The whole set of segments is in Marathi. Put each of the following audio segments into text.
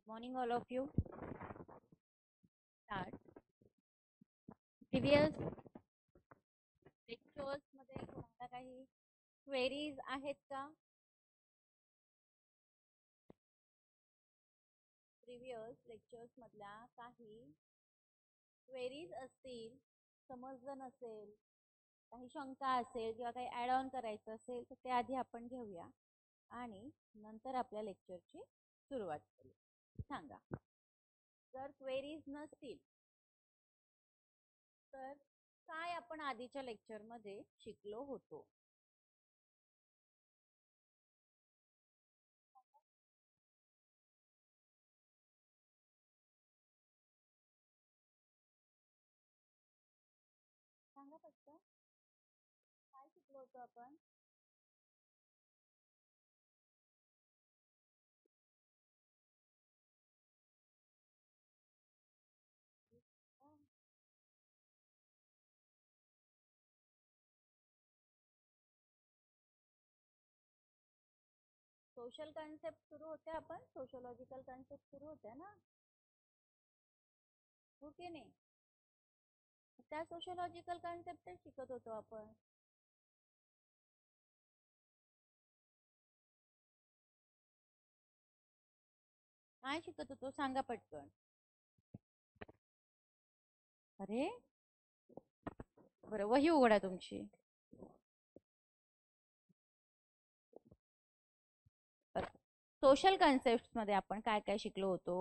Morning, all of you. Start. Previous lectures मध्ये कोणाला काही क्वेरीज आहेत का? प्रिव्हियस लेक्चर्स मधल्या काही क्वेरीज असतील, समजलं नसेल, काही शंका असेल किंवा काही ऍड ऑन करायचं असेल तर ते आधी आपण घेऊया आणि नंतर आपल्या लेक्चरची सुरुवात करू. सांगा. जर क्वेरीज नसतील तर काय आपण आधीच्या लेक्चर मध्ये शिकलो होतो? सांगा फक्त काय शिकलो होतो आपण? सोशल कन्सेप्ट सुरू होते, आपण सोशोलॉजिकल कन्सेप्ट सुरू होत्या ना, हो की नाही? त्या सोशोलॉजिकल कन्सेप्ट शिकत होतो आपण. काय शिकत होतो सांगा पटकन. अरे बरं, वही उघडा तुमची. सोशल कन्सेप्ट मध्ये आपण काय काय शिकलो होतो?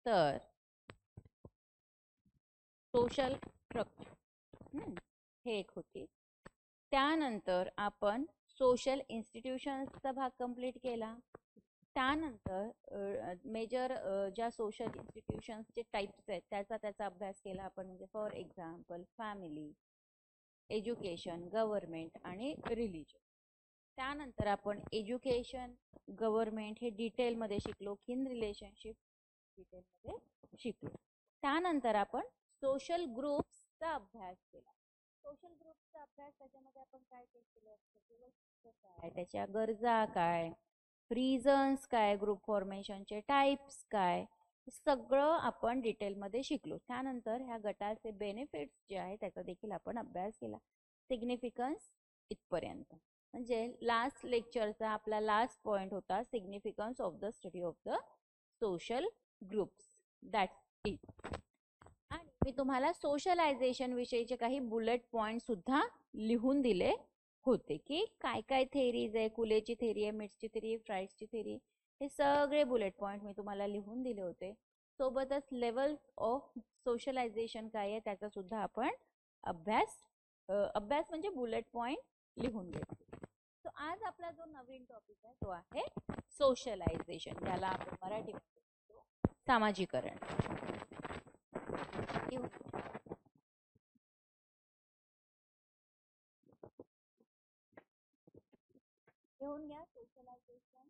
तर सोशल स्ट्रक्चर हे एक होती. त्यानंतर आपण सोशल इन्स्टिट्यूशन्सचा भाग कंप्लीट केला. त्यानंतर मेजर ज्या सोशल इन्स्टिट्यूशन्सचे टाइप्स आहेत त्याचा अभ्यास केला आपण. म्हणजे for example family, education, government आणि रिलीजन. त्यानंतर आपण एज्युकेशन, गव्हर्नमेंट हे डिटेलमध्ये शिकलो. किन रिलेशनशिप डिटेलमध्ये शिकलो. त्यानंतर आपण सोशल ग्रुप्सचा अभ्यास केला. सोशल ग्रुप्सचा अभ्यास त्याच्यामध्ये आपण काय केलं काय, त्याच्या गरजा काय, रिझन्स काय, ग्रुप फॉर्मेशनचे टाइप्स काय, सगळं आपण डिटेलमध्ये शिकलो. त्यानंतर ह्या गटाचे बेनिफिट्स जे आहे त्याचा देखील आपण अभ्यास केला. सिग्निफिकन्स इथपर्यंत. म्हणजे लास्ट लेक्चरचा आपला लास्ट पॉइंट होता significance of the study of the social groups. That's it. आणि मी तुम्हाला सोशलायझेशन विषयीचे काही बुलेट पॉइंट सुद्धा लिहून दिले होते की काय काय थेरीज आहे. कुलेची थेरी आहे, मिट्सची थेरी, फ्राइड्सची थेरी, हे सगळे बुलेट पॉइंट मी तुम्हाला लिहून दिले होते. सोबतच लेवल्स ऑफ सोशलायझेशन काय आहे त्याचा सुद्धा आपण अभ्यास म्हणजे बुलेट पॉइंट लिहून घेतले. तो आज आपला जो नवीन टॉपिक आहे तो आहे सोशलायझेशन. याला आपण मराठीमध्ये सामाजिकरण. घेऊन घ्या सोशलायझेशन.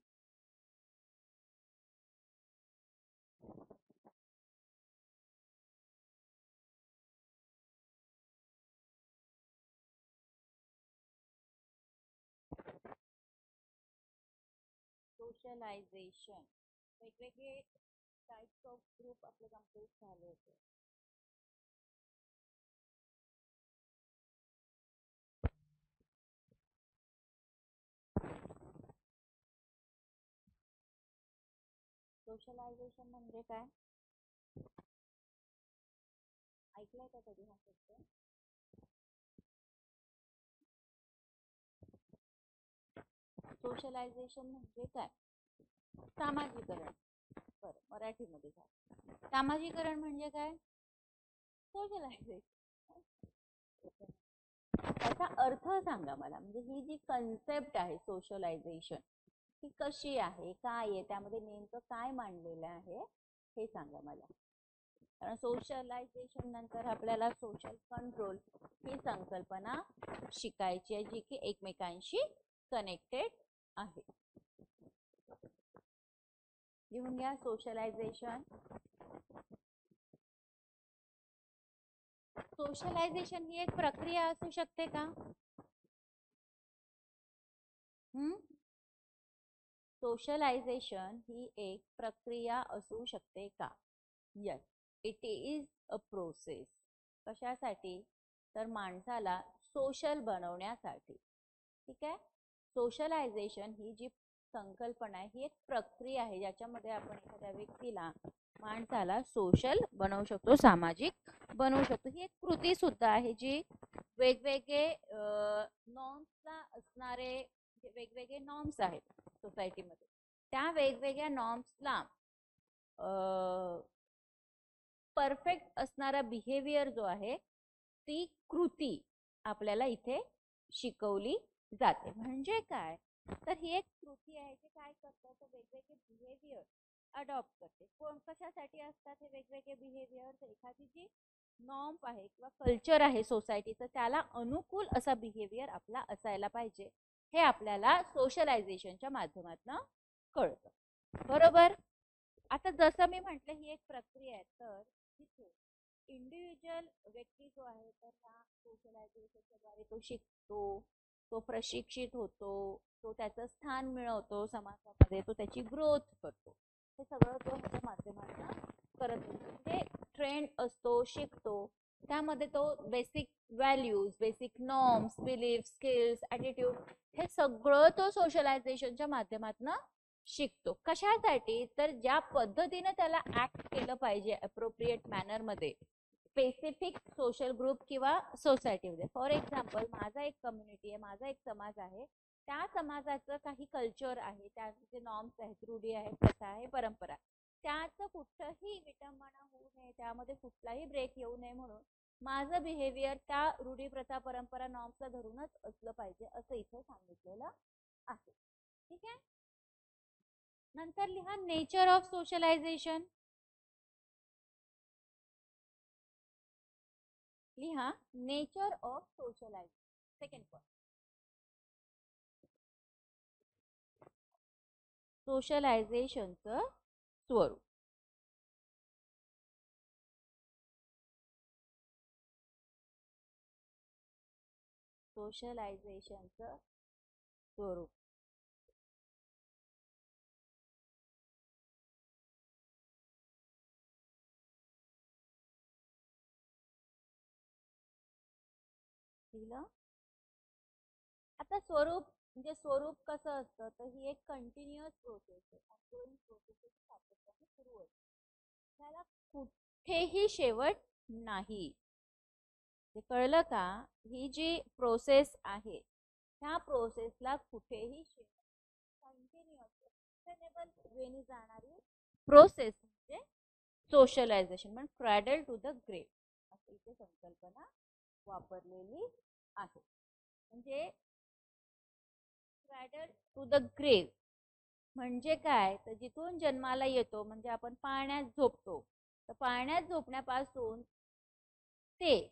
सोशलायझेशन वेगवेगळे टाइप्स ऑफ ग्रुप आपले कंप्लीट झाले होते. सोशलायझेशन म्हणजे काय ऐकलंय का कधी हा शब्द? सोशलायझेशन म्हणजे काय? सामाजिकरण. बरं, मराठीमध्ये काय सामाजिकरण म्हणजे काय? सोशलायझेशन. त्याचा अर्थ सांगा मला. म्हणजे ही जी कन्सेप्ट आहे सोशलायझेशन ती कशी आहे, काय आहे, त्यामध्ये नेमकं काय मांडलेलं आहे हे सांगा मला. कारण सोशलायझेशन नंतर आपल्याला सोशल कंट्रोल ही संकल्पना शिकायची आहे जी की एकमेकांशी कनेक्टेड आहे. लिहून घ्या सोशलायझेशन. सोशलायझेशन ही एक प्रक्रिया असू शकते का? सोशलायझेशन ही एक प्रक्रिया असू शकते का? Yes, it is a process. कशासाठी? तर माणसाला सोशल बनवण्यासाठी. ठीक आहे. सोशलायझेशन ही जी संकल्पना आहे ही एक प्रक्रिया आहे ज्याच्यामध्ये आपण एखाद्या व्यक्तीला, माणसाला सोशल बनवू शकतो, सामाजिक बनवू शकतो. ही एक कृती सुद्धा आहे जी वेगवेगळे नॉर्म्सला असणारे, वेगवेगळे नॉर्म्स आहेत सोसायटीमध्ये, त्या वेगवेगळ्या नॉर्म्सला परफेक्ट असणारा बिहेवियर जो आहे, ती कृती आपल्याला इथे शिकवली जाते. म्हणजे काय? तर ही एक कृती आहे जे काय करतं, तर वेगवेगळे बिहेवियर अडॉप्ट करते. कोण कशासाठी असतात हे वेगवेगळे बिहेवियर? एखादी जी नॉर्म आहे किंवा कल्चर आहे सोसायटीचं, त्याला अनुकूल असा बिहेवियर आपला असायला पाहिजे, हे आपल्याला सोशलायझेशनच्या माध्यमातून कळतं. बरोबर. आता जसं मी म्हटलं ही एक प्रक्रिया आहे, तर तिथे इंडिव्हिज्युअल व्यक्ती जो आहे तर त्या सोशलायझेशनच्या द्वारे तो शिकतो, तो प्रशिक्षित होतो, तो त्याचं स्थान मिळवतो समाजामध्ये, तो त्याची ग्रोथ करतो. हे सगळं तो ह्याच्या माध्यमातून करत असतो. म्हणजे ट्रेंड असतो, शिकतो, त्यामध्ये तो basic values, basic norms, belief, skills, attitude, हे सगळं तो सोशलायझेशनच्या माध्यमातून शिकतो. कशासाठी? तर ज्या पद्धतीने त्याला ऍक्ट केलं पाहिजे अप्रोप्रिएट मॅनरमध्ये स्पेसिफिक सोशल ग्रुप किंवा सोसायटीमध्ये. फॉर एक्झाम्पल, माझा एक कम्युनिटी आहे, माझा एक समाज आहे, त्या समाजाचं काही कल्चर आहे, त्याचे नॉर्म्स आहेत, रूढी आहेत, प्रथा आहे, परंपरा, त्याचं कुठंही विटंबना होऊ नये, त्यामध्ये कुठलाही ब्रेक येऊ नये म्हणून माझं बिहेवियर त्या रूढी, प्रथा, परंपरा, नॉर्म्सला धरूनच असलं पाहिजे, असं इथे सांगितलेलं आहे. ठीक आहे. नंतर लिहा नेचर ऑफ सोशलायझेशन. लिहा nature of socialization. Second point, सोशलायझेशनचं स्वरूप. सोशलायझेशनचं स्वरूप. आता स्वरूप म्हणजे स्वरूप कसं असतं, तर ही एक कंटिन्युअस प्रोसेस आहे, ऑनगोइंग प्रोसेस सातत्याने सुरू असते, त्याला कुठेही शेवट नाही. ते कळलं का? ही जी प्रोसेस आहे त्या प्रोसेसला कुठेही शेवट, कंटिन्युअस सस्टेनेबल वेनी जाणारी प्रोसेस म्हणजे सोशलायझेशन. पण क्रॅडल टू द ग्रेव अशी इथे संकल्पना वापरलेली आहे. म्हणजे क्रॅडल टू द ग्रेव म्हणजे काय? तर जिथून जन्माला येतो, म्हणजे आपण पाळण्यात झोपतो, तर पाळण्यात झोपण्यापासून ते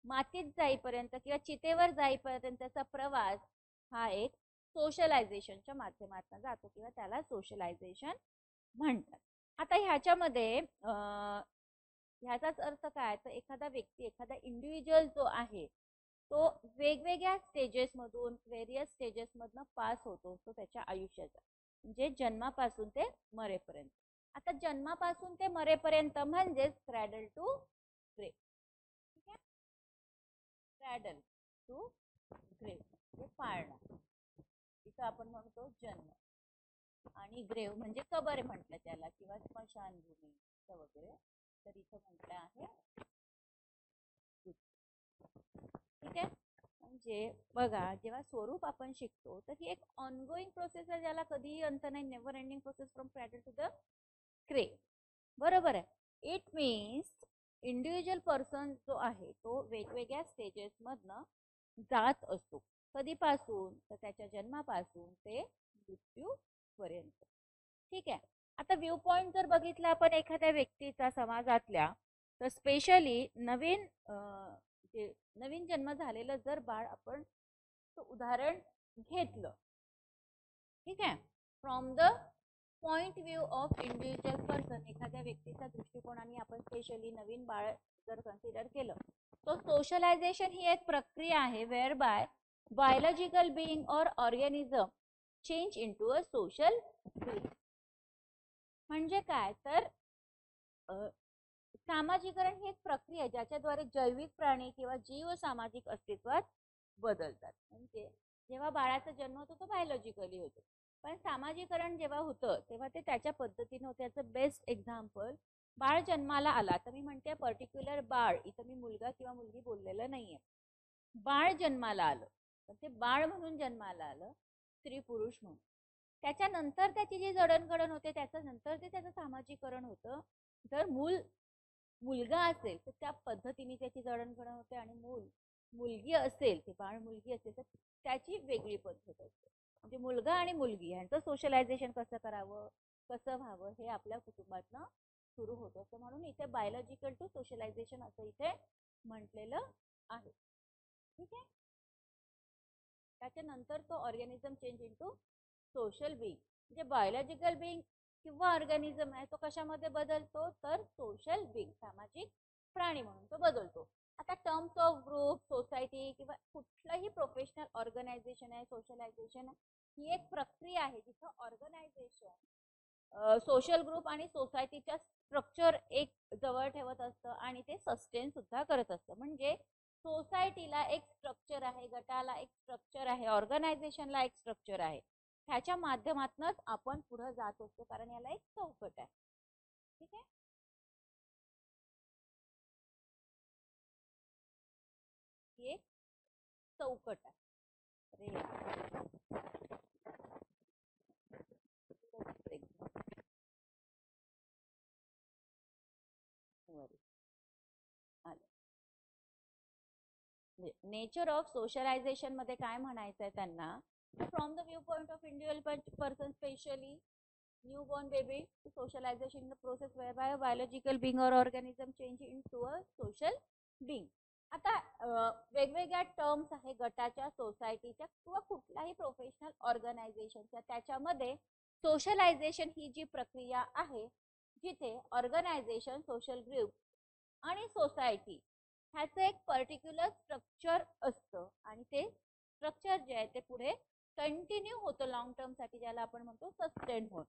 मातीत जाईपर्यंत किंवा चितेवर जाईपर्यंतचा प्रवास हा एक सोशलायझेशनच्या माध्यमातून जातो किंवा त्याला सोशलायझेशन म्हणतात. आता ह्याच्यामध्ये ह्याचाच अर्थ काय? तर एखादा व्यक्ती, एखादा इंडिव्हिज्युअल जो आहे तो वेगवेगळ्या स्टेजेसमधून, व्हेरियस स्टेजेसमधनं पास होतो तो त्याच्या आयुष्याचा, म्हणजे जन्मापासून ते मरेपर्यंत. आता जन्मापासून ते मरेपर्यंत म्हणजेच क्रॅडल टू ग्रेव. ठीक आहे. क्रॅडल टू ग्रेव म्हणजे पाळणा, इथं आपण म्हणतो जन्म, आणि ग्रेव म्हणजे कबर म्हटलं त्याला, किंवा स्मशानभूमी वगैरे, तर इथं म्हटलं आहे. ठीक आहे. म्हणजे बघा, जेव्हा स्वरूप आपण शिकतो तर ही एक ऑनगोइंग प्रोसेस आहे, ज्याला कधीही अंत नाही, never ending process from cradle to the grave. बरोबर आहे. इट मीन्स इंडिव्हिज्युअल पर्सन जो आहे तो वेगवेगळ्या स्टेजेस मधनं जात असतो. कधीपासून? तर त्याच्या जन्मापासून ते मृत्यूपर्यंत. ठीक आहे. आता व्ह्यू पॉइंट जर बघितला आपण एखाद्या व्यक्तीचा समाजातल्या, तर स्पेशली नवीन जन्म झालेलं जर बाळ आपण उदाहरण घेतलं, ठीक आहे, from the point view of individual person, एखाद्या व्यक्तीच्या दृष्टिकोनाने आपण स्पेशली नवीन बाळ जर कन्सिडर केलं, तो सोशलायझेशन ही एक प्रक्रिया आहे वेअर बाय बायोलॉजिकल बिईंग और organism change into a social being. म्हणजे काय तर सामाजिकरण ही एक प्रक्रिया आहे ज्याच्याद्वारे जैविक प्राणी किंवा जीव सामाजिक अस्तित्वात बदलतात. म्हणजे जेव्हा बाळाचा जन्म होतो तो बायोलॉजिकली होतो, पण सामाजिकरण जेव्हा होतं तेव्हा ते त्याच्या पद्धतीने होतं. याचं बेस्ट एक्झाम्पल, बाळ जन्माला आला तर मी म्हणते पर्टिक्युलर बाळ, इथं मी मुलगा किंवा मुलगी बोललेलं नाहीये. बाळ जन्माला आलं तर ते बाळ म्हणून जन्माला आलं, स्त्री पुरुष म्हणून. त्याच्यानंतर त्याची जी जडणघडण होते त्याच्यानंतर ते त्याचं सामाजिकरण होतं. जर मुलगा असेल तर त्या पद्धतीने त्याची जडणघडण होते, आणि मुलगी असेल, ते बाळ मुलगी असेल तर त्याची वेगळी पद्धत असते. म्हणजे मुलगा आणि मुलगी यांचं सोशलायझेशन कसं करावं, कसं व्हावं हे आपल्या कुटुंबातनं सुरू होत असतं. म्हणून इथे बायोलॉजिकल टू सोशलायझेशन असं इथे म्हटलेलं आहे. ठीक आहे. त्याच्यानंतर तो organism change into social being. म्हणजे बायोलॉजिकल बीइंग किंवा ऑर्गॅनिझम आहे तो कशामध्ये बदलतो तर सोशल बीइंग, सामाजिक प्राणी म्हणून तो बदलतो. आता टर्म्स ऑफ ग्रुप, सोसायटी किंवा कुठलंही प्रोफेशनल ऑर्गनायझेशन आहे, सोशलायझेशन ही एक प्रक्रिया आहे जिथं ऑर्गनायझेशन सोशल ग्रुप आणि सोसायटीच्या स्ट्रक्चर एक जवळ ठेवत असतं आणि ते सस्टेन सुद्धा करत असतं. म्हणजे सोसायटीला एक स्ट्रक्चर आहे, गटाला एक स्ट्रक्चर आहे, ऑर्गनायझेशनला एक स्ट्रक्चर आहे. ह्याच्या माध्यमातूनच आपण पुढे जात असतो, कारण याला एक चौकट आहे. ठीक आहे. ही एक चौकट आहे. नेचर ऑफ सोशलायझेशन मध्ये काय म्हणायचंय त्यांना, from the view point of individual person, specially newborn baby, to socialization in the process whereby a biological being or organism change into a social being. आता वेगवेगळ्या टर्म्स आहे गटाच्या, सोसायटीच्या किंवा कुठल्याही प्रोफेशनल ऑर्गनायझेशनच्या. त्याच्यामध्ये सोशलायझेशन ही जी प्रक्रिया आहे जिथे ऑर्गनायझेशन, सोशल ग्रुप आणि सोसायटी ह्याचं एक पर्टिक्युलर स्ट्रक्चर असतं, आणि ते स्ट्रक्चर जे आहे ते पुढे कंटिन्यू होतं लॉंग टर्म साठी, ज्याला आपण म्हणतो सस्टेन होणं.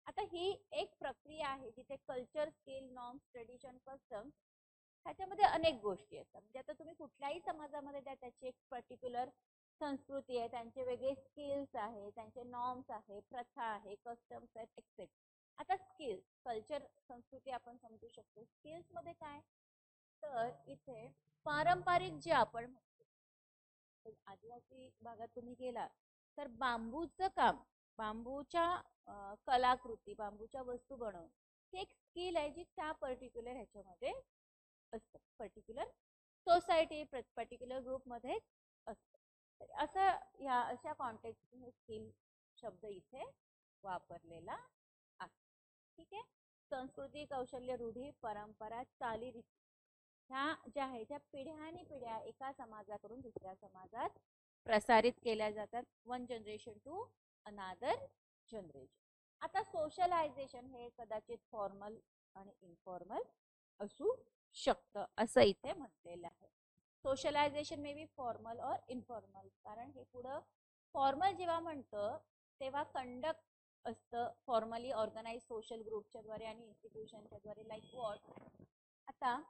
आता ही एक प्रक्रिया आहे जिथे culture, skill, norms, tradition, customs ह्याच्यामध्ये अनेक गोष्टी असतात. म्हणजे आता तुम्ही कुठल्याही समाजामध्ये द्या, त्याची एक पर्टिक्युलर संस्कृती आहे, त्यांचे वेगळे स्किल्स आहे, त्यांचे नॉर्म्स आहे, प्रथा आहे, कस्टम्स आहेत, एक्सेट्रा. आता स्किल्स, कल्चर, संस्कृती आपण समजू शकतो. स्किल्स मध्ये काय तर इथे पारंपरिक जे आपण म्हणतो, आदिवासी भागात तुम्ही गेला तर बांबूचं काम, बांबूच्या कलाकृती, बांबूच्या वस्तू बनवणं ही एक स्किल आहे जी त्या पर्टिक्युलर ह्याच्यामध्ये असतं, पर्टिक्युलर सोसायटी, पर्टिक्युलर ग्रुपमध्ये असतं. असं ह्या अशा कॉन्टेक्स्ट स्किल शब्द इथे वापरलेला आहे. ठीक आहे. संस्कृती, कौशल्य, रूढी, परंपरा, चालीरीती ह्या ज्या आहेत त्या पिढ्यानी पिढ्या एका समाजाकडून दुसऱ्या समाजात प्रसारित केल्या जातात, one generation to another generation. आता सोशलायझेशन हे कदाचित फॉर्मल आणि इनफॉर्मल असू शकतं असं इथे म्हटलेलं आहे. सोशलायझेशन मे बी फॉर्मल और इनफॉर्मल, कारण हे पुढं फॉर्मल जेव्हा म्हणतं तेव्हा कंडक्ट असतं फॉर्मली ऑर्गनाइज सोशल ग्रुपच्या द्वारे आणि इन्स्टिट्यूशनच्या द्वारे, लाईक व्हॉट. आता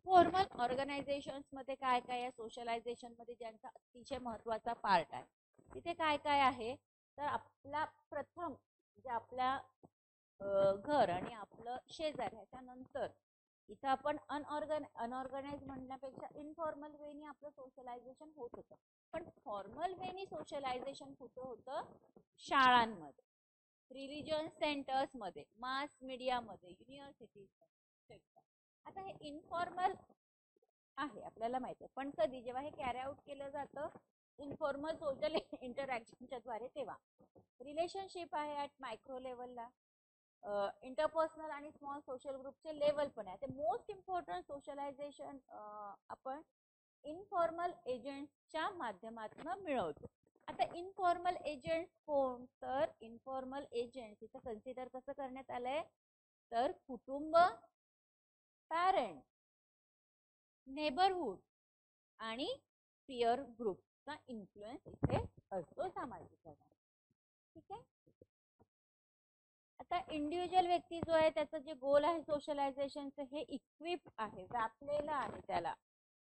फॉर्मल ऑर्गनायझेशन्स मध्ये काय काय आहे सोशलायझेशन मध्ये ज्यांचा अतिशय महत्वाचा पार्ट आहे, तिथे काय काय आहे तर आपला प्रथम म्हणजे आपल्या घर आणि आपलं शेजार, ह्याच्यानंतर इथं आपण अनऑर्गनाइज म्हणण्यापेक्षा इनफॉर्मल वेनी आपलं सोशलायझेशन होत होतं. पण फॉर्मल वेनी सोशलायझेशन कुठं होतं, शाळांमध्ये, रिलिजन सेंटर्स मध्ये, मास मीडिया मध्ये, युनिव्हर्सिटीज. आता हे इनफॉर्मल आहे आपल्याला माहिती आहे, पण कधी जेव्हा हे कॅरी आउट केलं जातं इनफॉर्मल सोशल इंटरॅक्शनच्या द्वारे, तेव्हा रिलेशनशिप आहे ऍट मायक्रो लेवलला, इंटरपर्सनल आणि स्मॉल सोशल ग्रुपचे लेवल पण आहे. ते मोस्ट इम्पॉर्टंट सोशलायझेशन आपण इनफॉर्मल एजंट्सच्या माध्यमातून मिळवतो. आता इनफॉर्मल एजंट्स कोण तर इनफॉर्मल एजंट्स इथं कन्सिडर कसं करण्यात आलंय तर कुटुंब, पॅरेंट, नेबरहुड आणि पीअर ग्रुपचा इन्फ्लुएन्स इथे असतो सामाजिक. आता इंडिव्हिज्युअल व्यक्ती जो आहे त्याचं जे गोल आहे सोशलायझेशनचं हे इक्विप आहे, व्यापलेलं आहे त्याला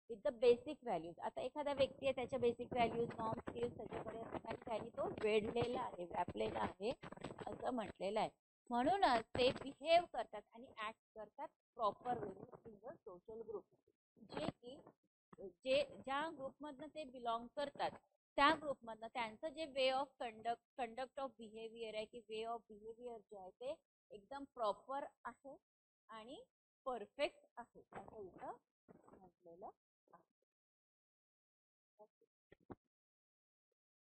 विथ द बेसिक व्हॅल्यूज. आता एखादा व्यक्ती आहे त्याच्या बेसिक व्हॅल्यूज नॉर्म स्किल्स त्याच्याकडे त्यांनी तो वेढलेला आहे, व्यापलेला आहे असं म्हटलेलं आहे. म्हणूनच ते बिहेव करतात आणि ऍक्ट करतात proper way in the social group. जे की ज्या ग्रुपमधनं ते बिलॉंग करतात त्या ग्रुपमधनं त्यांचं जे way of conduct of behaviour आहे की वे ऑफ बिहेवियर जे आहे ते एकदम प्रॉपर आहे आणि परफेक्ट आहे असं इथं म्हटलेलं आहे.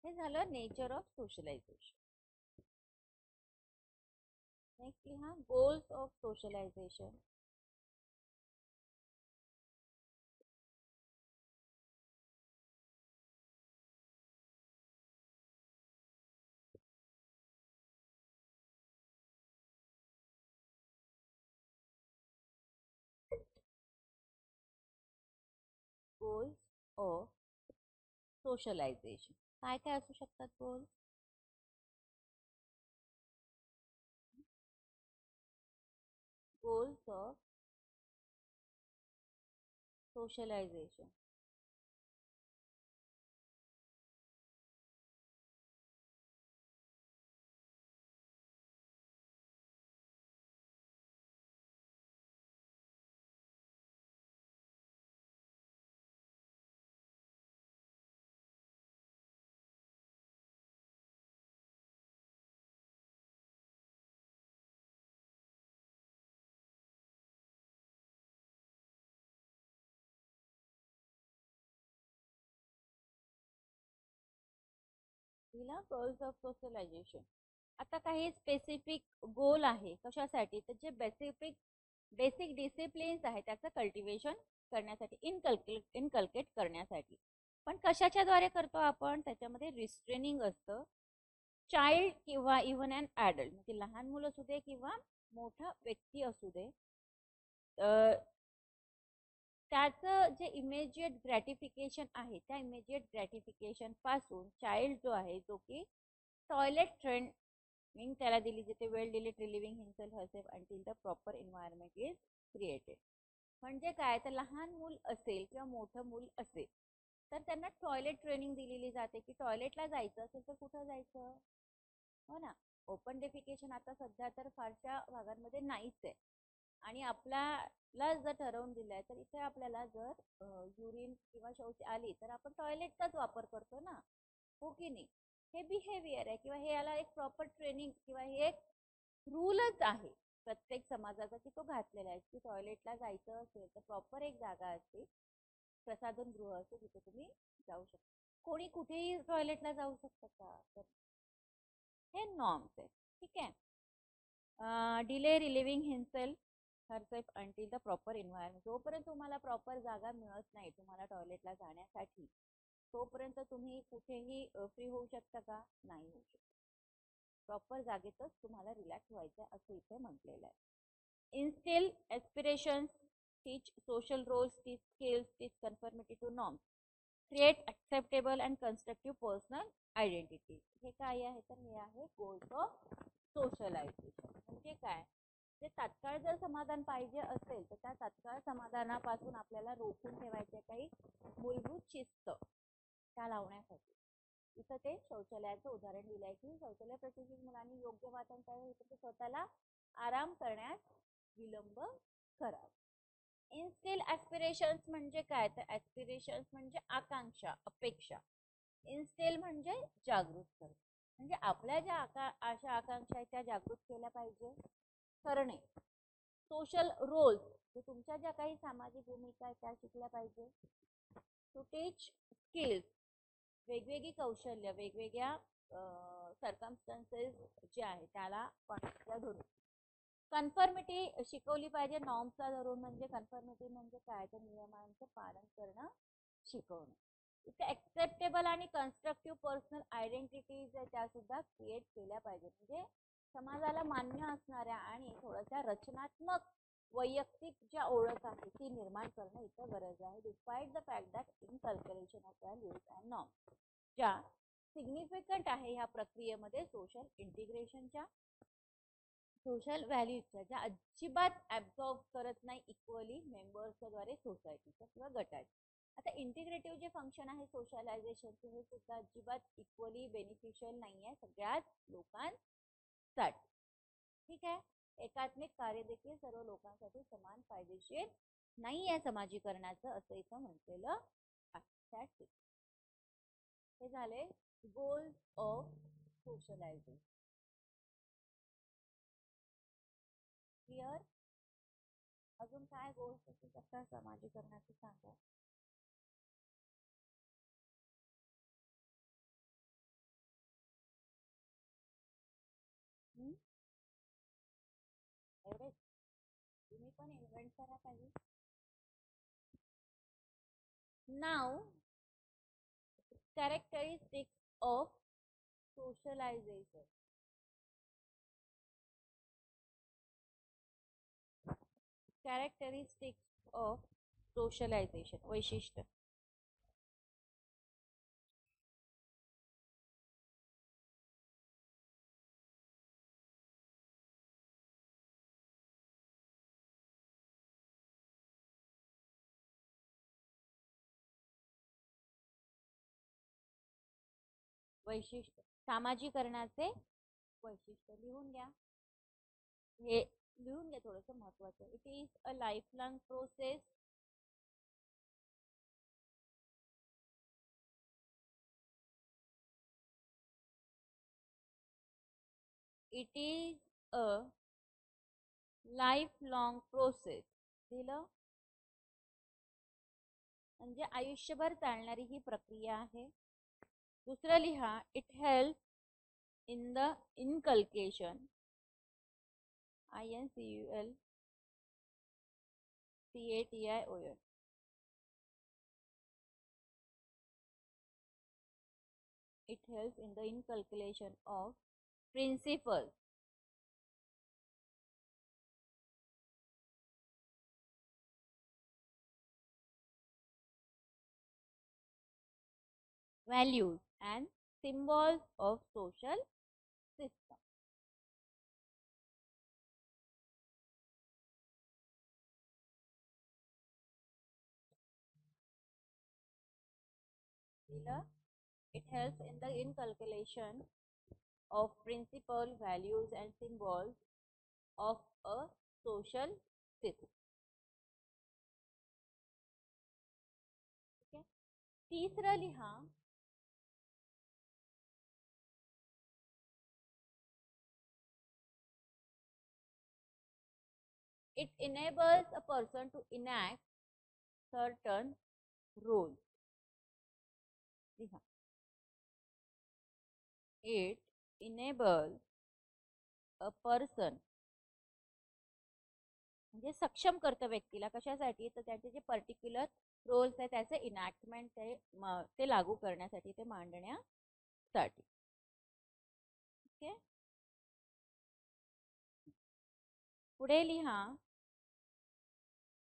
हे झालं नेचर ऑफ सोशलायझेशन. नेक्स्ट लिहा goals of socialisation. Goals of socialisation काय काय असू शकतात goals? Goals of socialisation. Goals of socialisation. आता काही स्पेसिफिक गोल आहे कशासाठी तर जे बेसिक डिसिप्लिन्स आहे त्याचं कल्टिवेशन करण्यासाठी इनकल्केट करण्यासाठी. पण कशाच्या द्वारे करतो आपण? त्याच्यामध्ये रिस्ट्रेनिंग असतं. चाइल्ड किंवा इव्हन अन ॲडल्ट म्हणजे लहान मुलं असू दे किंवा मोठा व्यक्ती असू दे त्याचं जे इमिजिएट ग्रॅटिफिकेशन आहे त्या इमिजिएट ग्रॅटिफिकेशन पासून चाइल्ड जो आहे जो की टॉयलेट ट्रेनिंग त्याला दिली जाते. Well delete relieving himself herself until the proper environment is created. म्हणजे काय तर लहान मूल असेल किंवा मोठं मूल असेल तर त्यांना टॉयलेट ट्रेनिंग दिलेली जाते की टॉयलेटला जायचं असेल तर कुठं जायचं. हो ना. ओपन डेफिकेशन आता सध्या तर फारशा भागांमध्ये नाहीच आहे आणि आपल्याला जर ठरवून दिलंय तर इथे आपल्याला जर युरिन किंवा शौच आली तर आपण टॉयलेटचाच वापर करतो ना. हो की नाही. हे बिहेवियर आहे किंवा हे याला एक प्रॉपर ट्रेनिंग किंवा हे एक रूलच आहे प्रत्येक समाजाचा की तो घातलेला आहे की टॉयलेटला जायचं असेल तर प्रॉपर एक जागा असते प्रसाधन गृह असते जिथे तुम्ही जाऊ शकता. कोणी कुठेही टॉयलेटला जाऊ शकतं का तर हे नॉर्म्स आहे. ठीक आहे. Delay relieving himself herself until the proper environment. जोपर्यंत तुम्हाला प्रॉपर जागा मिळत नाही तुम्हाला टॉयलेटला जाण्यासाठी तोपर्यंत तुम्ही कुठेही फ्री होऊ शकता का? नाही होऊ शकत. प्रॉपर जागेतच तुम्हाला रिलॅक्स व्हायचं असं इथे म्हटलेलं आहे. Instil aspirations, teach social roles, teach skills, teach conformity to norms, create acceptable and constructive personal identity. हे काय आहे तर हे आहे गोल्स ऑफ सोशलायझेशन. म्हणजे काय जे तात्काळ जर समाधान पाहिजे असेल तर त्या तात्काळ समाधानापासून आपल्याला रोखून ठेवायचे काही मूलभूत शिस्त त्या लावण्यासाठी. इथं ते शौचालयाचं उदाहरण दिलं आहे की शौचालय प्रशिक्षित मुलांनी योग्य वाचन करावे तर स्वतःला आराम करण्यास विलंब करावा. इन्स्टिल ॲस्पिरेशन्स म्हणजे काय तर ॲस्पिरेशन्स म्हणजे आकांक्षा अपेक्षा. इन्स्टिल म्हणजे जागृत करणे म्हणजे आपल्या ज्या आशा आकांक्षा आहेत त्या जागृत केल्या पाहिजे करणे. सोशल रोल्स म्हणजे तुमच्या ज्या काही सामाजिक भूमिका आहेत त्या शिकल्या पाहिजे. टू टीच स्किल्स वेगवेगळी कौशल्य वेगवेगळ्या सर्कमस्टन्सेस जे आहे त्याला कॉन्टेक्स्टला धरून. कन्फर्मिटी शिकवली पाहिजे नॉर्म्सला धरून. म्हणजे कन्फर्मिटी म्हणजे काय तर नियमांचं पालन करणं शिकवणं. इथे ॲक्सेप्टेबल आणि कन्स्ट्रक्टिव्ह पर्सनल आयडेंटिटीज त्या सुद्धा क्रिएट केल्या पाहिजेत. म्हणजे समाजाला मान्य असणाऱ्या आणि थोड्याशा रचनात्मक वैयक्तिक ज्या ओळख आहे ती निर्माण करणं इथं गरज आहे. Despite the fact that inculcation of values and norms ज्या सिग्निफिकंट आहे ह्या प्रक्रियेमध्ये सोशल इंटिग्रेशनच्या सोशल व्हॅल्यूजच्या ज्या अजिबात ऍब्झॉर्ब करत नाही इक्वली मेंबर्सच्या द्वारे सोसायटीच्या किंवा गटाच्या. आता इंटिग्रेटिव्ह जे फंक्शन आहे सोशलायझेशनचे हे सुद्धा अजिबात इक्वली बेनिफिशियल नाही आहे सगळ्याच लोकांसाठी. ठीक आहे. एकात्मिक कार्य देखील सर्व लोकांसाठी समान फायदेशीर नाही आहे समाजीकरणाचं असं इथं म्हटलेलं आहे. हे झाले गोल्स ऑफ सोशलायझेशन. क्लिअर. अजून काय गोल्स असू शकतात समाजीकरणाचे सांगा. एवढेच. तुम्ही पण इन्व्हेंट करा काही. नाव characteristics of socialization. Characteristics of socialization. वैशिष्ट्य. वैशिष्ट्य सामाजीकरणाचे वैशिष्ट्य लिहून घ्या. हे लिहून घ्या थोडंसं महत्वाचं. It is a life long process. It is a life long process. दिलं म्हणजे आयुष्यभर चालणारी ही प्रक्रिया आहे. दुसरं लिहा. It help in the inculcation. INCULCATION. It helps in the inculcation of principles. Values and symbols of social system. It helps in the inculcation of principle, values and symbols of a social system. Okay. तीसरा लिहा. It enables a person to enact certain roles. It enables a person म्हणजे सक्षम करतं व्यक्तीला कशासाठी तर त्याचे जे पर्टिक्युलर रोल्स आहे त्याचे इनॅक्टमेंट ते लागू करण्यासाठी ते मांडण्यासाठी. ओके. पुढे लिहा.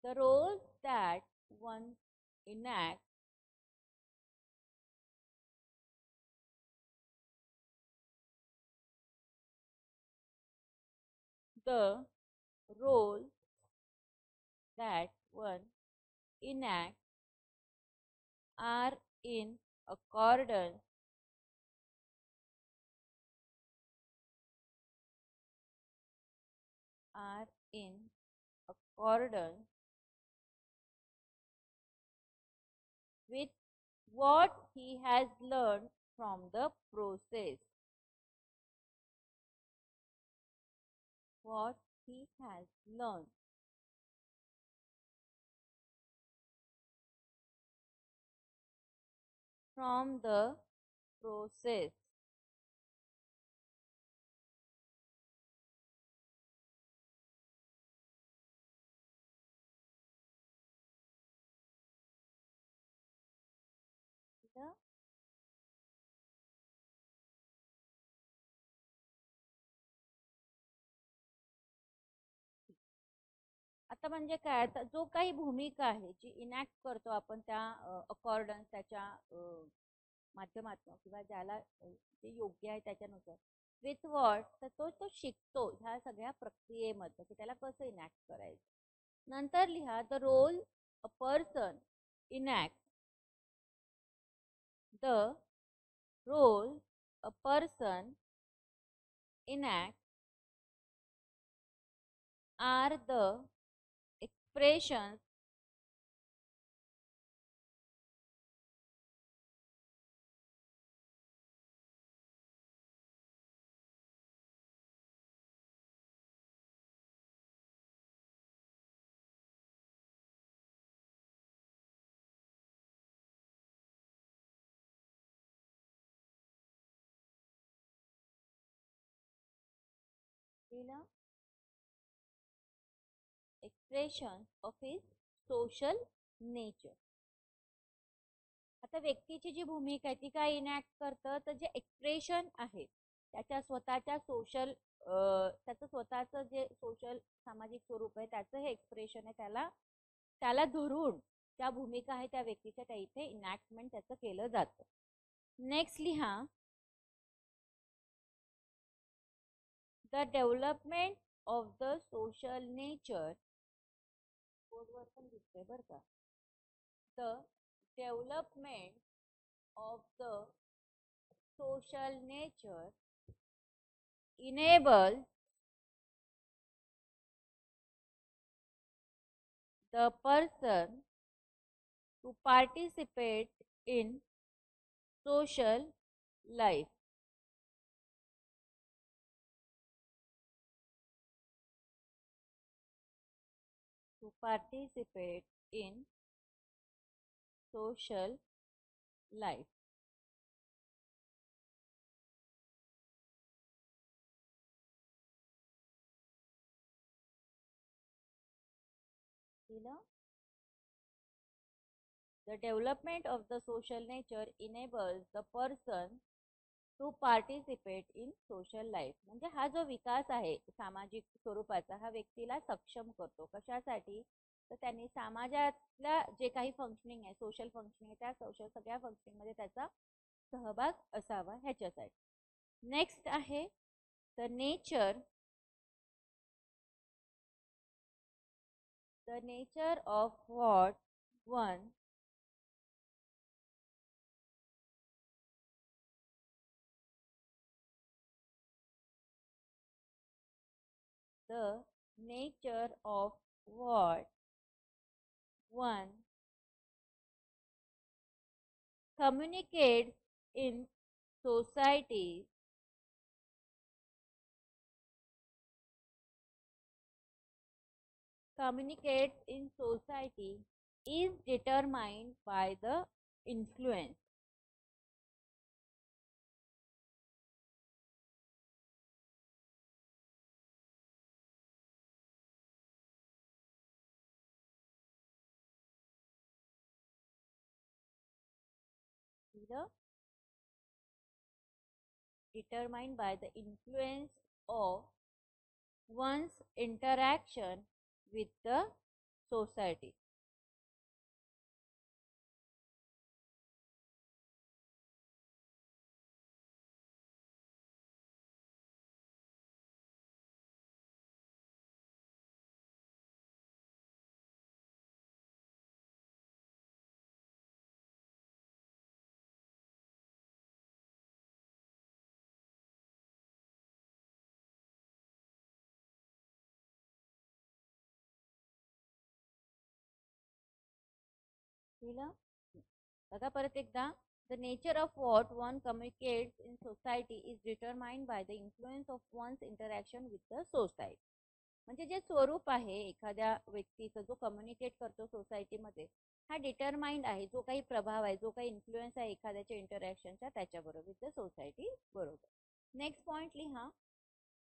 The roles that one enact the roles that one enact are in accordance with what he has learned from the process. What he has learned from the process. आता म्हणजे काय जो काही भूमिका आहे जी इनॅक्ट करतो आपण त्या अकॉर्डन्स त्याच्या माध्यमातून किंवा ज्याला जे योग्य आहे त्याच्यानुसार विथ वॉट, तर तो तो शिकतो ह्या सगळ्या प्रक्रियेमध्ये की त्याला कसं इनॅक्ट करायचं. नंतर लिहा the role a person enact, the role a person enact are the expressions लिहिलं expressions of his social nature. आता व्यक्तीची जी भूमिका आहे ती काय इनॅक्ट करतं, तर जे एक्सप्रेशन आहे त्याच्या स्वतःच्या सोशल, त्याचं स्वतःचं जे सोशल सामाजिक स्वरूप आहे त्याचं हे एक्सप्रेशन आहे, त्याला त्याला धरून त्या भूमिका आहे त्या व्यक्तीच्या त्या इथे इनॅक्टमेंट त्याचं केलं जातं. नेक्स्ट लिहा the development of the social nature, बोर्डवर पण दिसतंय बरं का, the development of the social nature enables the person to participate in social life. To participate in social life. The development of the social nature enables the person to participate in social life. म्हणजे हा जो विकास आहे सामाजिक स्वरूपाचा हा व्यक्तीला सक्षम करतो. कशासाठी, तर त्यांनी समाजातल्या जे काही फंक्शनिंग आहे, सोशल फंक्शनिंग आहे, त्या सोशल सगळ्या फंक्शनिंगमध्ये त्याचा सहभाग असावा ह्याच्यासाठी. नेक्स्ट आहे the nature of what one the nature of what one communicates in society is determined by the influence. Determined by the influence of one's interaction with the society. बघा परत एकदा, the nature of what one communicates in society is determined by the influence of one's interaction with the society. म्हणजे जे स्वरूप आहे एखाद्या व्यक्तीचा जो कम्युनिकेट करतो सोसायटीमध्ये हा डिटरमाइंड आहे, जो काही प्रभाव आहे, जो काही इन्फ्लुएन्स आहे एखाद्याच्या इंटरॅक्शनचा त्याच्याबरोबर द सोसायटी बरोबर. नेक्स्ट पॉइंट लिहा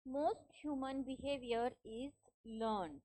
most human behaviour is learn.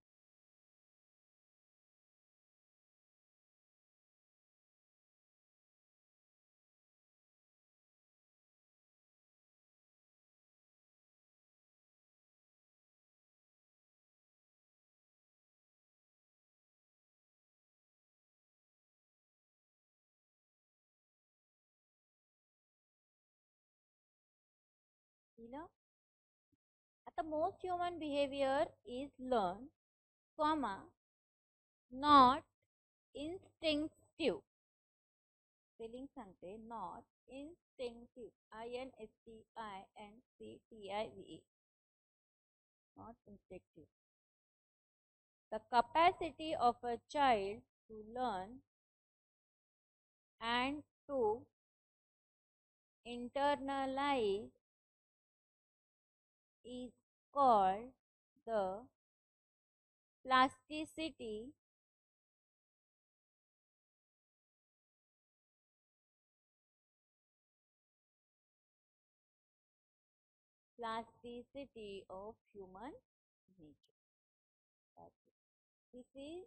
the most human behavior is learned, comma, not instinctive. Spelling सांगते, not instinctive, INSTINCTIVE, not instinctive. The capacity of a child to learn and to internalize is called the plasticity of human nature. That's it. This is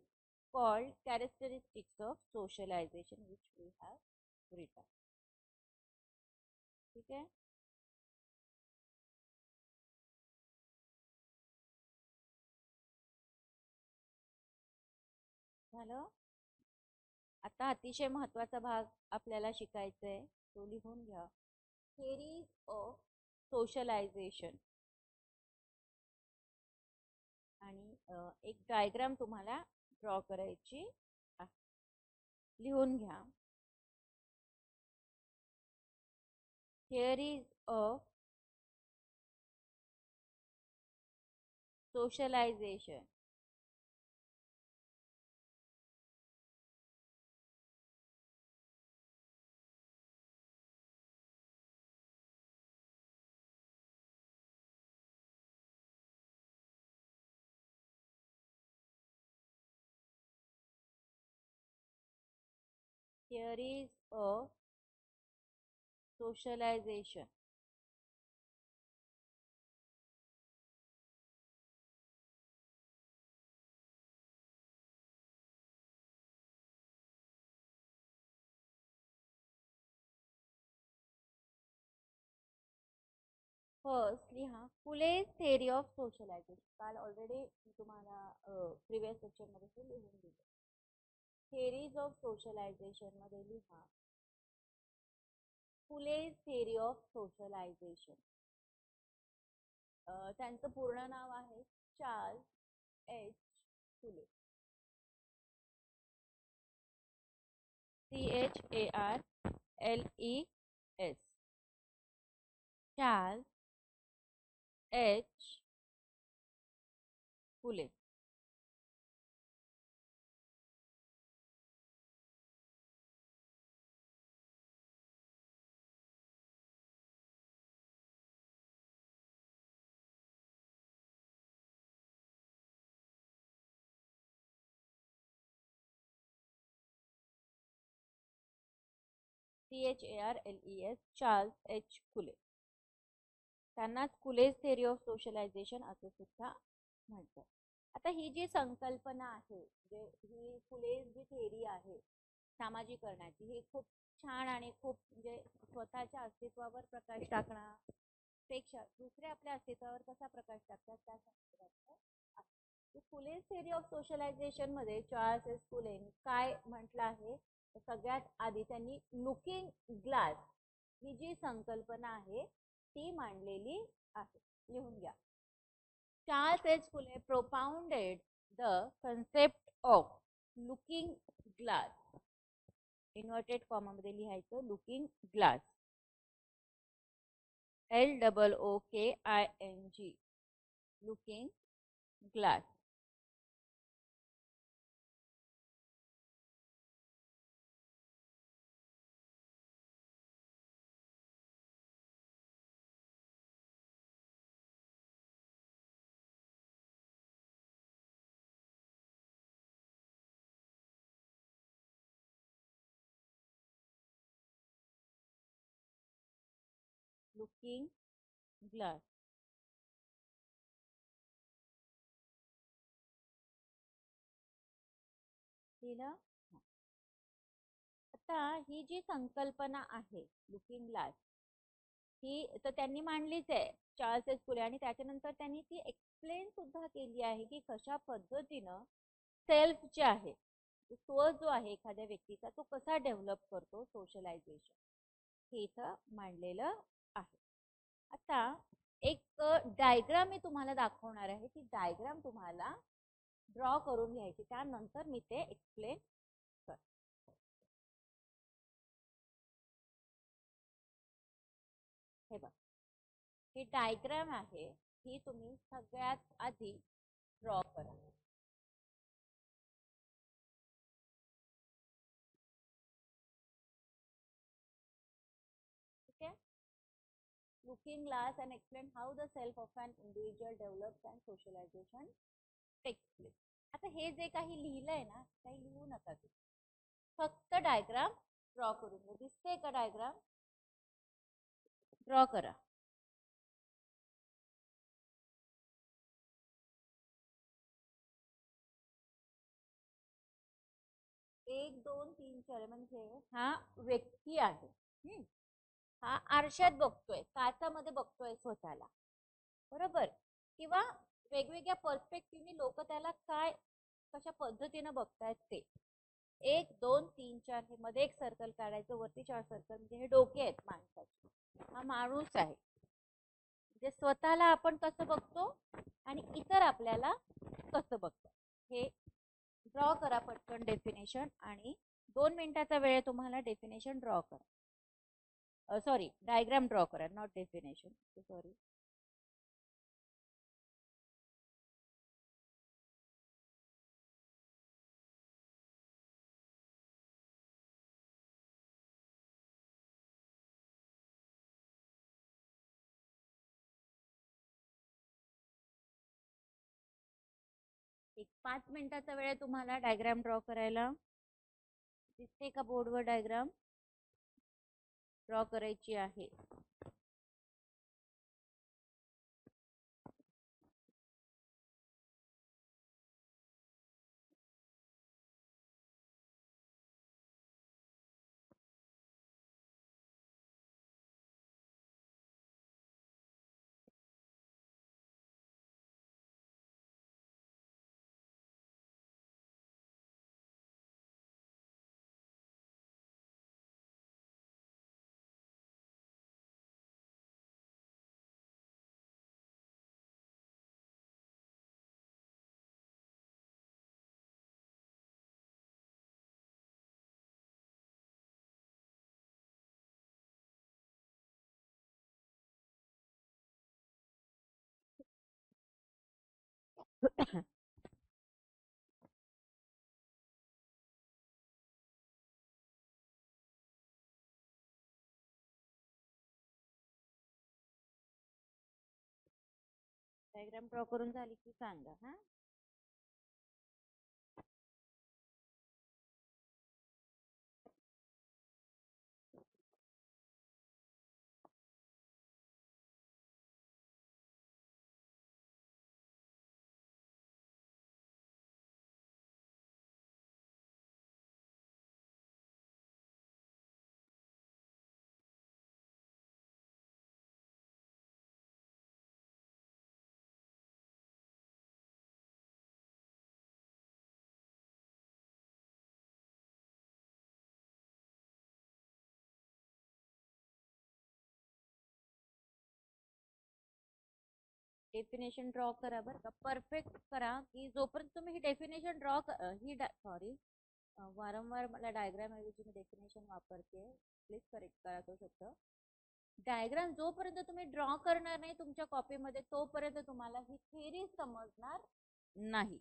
called characteristics of socialization, which we have written. ठीक आहे. झालं. आता अतिशय महत्वाचा भाग आपल्याला शिकायचा आहे, तो लिहून घ्या. Theories of socialisation. आणि एक डायग्राम तुम्हाला ड्रॉ करायची आहे, लिहून घ्या. Theories of socialisation. Theories of socialization. First लिहा फुलेज थेअरी ऑफ सोशलायझेशन. काल ऑलरेडी मी तुम्हाला प्रिव्हियस सेक्शनमध्ये लिहून दिलं. थिअरीज ऑफ सोशलायझेशन मध्ये लिहा फुलेज थेअरी ऑफ सोशलायझेशन. त्यांचं पूर्ण नाव आहे चार्ल्स एच फुले. CHARLES. चार्ल्स एच फुले. CHARLES, चार्ल्स एच फुले. त्यांनाच फुलेज थेअरी ऑफ सोशलायझेशन असं सुद्धा म्हणतात. आता ही जी संकल्पना आहे, जे ही फुलेज जी थेअरी आहे सामाजिकरणाची, ही खूप छान आणि खूप म्हणजे स्वतःच्या अस्तित्वावर प्रकाश टाकण्यापेक्षा दुसऱ्या आपल्या अस्तित्वावर कसा प्रकाश टाकतात त्या संदर्भात. फुलेज थेअरी ऑफ सोशलायझेशन मध्ये चार्ल्स एच फुलेंनी काय म्हटलं आहे, सगळ्यात आधी त्यांनी लुकिंग ग्लास ही जी संकल्पना आहे ती मांडलेली आहे. लिहून घ्या. Charles H Phule propounded the concept of looking glass. Inverted comma मध्ये लिहायचं looking glass. LOOKING, looking glass. Looking glass. लिहिलं. आता ही जी संकल्पना आहे लुकिंग ग्लास ही तर त्यांनी मांडलीच आहे चार्ल्स एच फुले, आणि त्याच्यानंतर त्यांनी ती एक्सप्लेन सुद्धा केली आहे की कशा पद्धतीनं सेल्फ जे आहे, स्व जो आहे एखाद्या व्यक्तीचा, तो कसा डेव्हलप करतो सोशलायझेशन, हे इथं मांडलेलं आहे. आता एक डायग्राम मी तुम्हाला दाखवणार आहे. ती डायग्राम तुम्हाला ड्रॉ करून घ्यायची, त्यानंतर मी ते एक्सप्लेन कर. हे बघ, ही डायग्राम आहे, ही तुम्ही सगळ्यात आधी ड्रॉ करा. ठीक आहे. Looking glass and explain how the self of an individual develops and socialization takes place. आता हे जे काही लिहिलंय ना, काही लिहू नका तुम्ही, फक्त डायग्राम ड्रॉ करून घ्या. दिसते का डायग्राम? ड्रॉ करा. 1 2 3 4 म्हणजे हा व्यक्ती आहे. हा आरशात बघतोय, काचामध्ये बघतोय स्वतःला, बरोबर? किंवा वेगवेगळ्या पर्स्पेक्टिव्हनी लोक त्याला काय कशा पद्धतीने बघतायत ते. 1 2 3 4 हे मध्ये एक सर्कल काढायचं, वरती 4 सर्कल म्हणजे हे डोके आहेत माणसाचे. हा माणूस आहे. म्हणजे स्वतःला आपण कसं बघतो आणि इतर आपल्याला कसं बघतो हे ड्रॉ करा पटकन डेफिनेशन. आणि 2 मिनिटाचा वेळ तुम्हाला डेफिनेशन ड्रॉ करा. सॉरी, डायग्राम ड्रॉ करा, नॉट डेफिनेशन. सॉरी. एक 5 मिनिटाचा वेळ तुम्हाला डायग्राम ड्रॉ करायला. दिसते का बोर्डवर डायग्राम? ड्रॉ करायची आहे. डायग्राम ड्रॉ करून झाली की सांगा. हा, डेफिनेशन ड्रॉ करा बरं का, परफेक्ट करा. की जोपर्यंत तुम्ही ही डेफिनेशन ड्रॉ ही सॉरी, वारंवार मला डायग्राम ऐवजी मी डेफिनेशन वापरते, प्लीज करेक्ट करा तो शब्द. डायग्राम जोपर्यंत तुम्ही ड्रॉ करणार नाही तुमच्या कॉपीमध्ये, तोपर्यंत तुम्हाला ही थेरी समजणार नाही.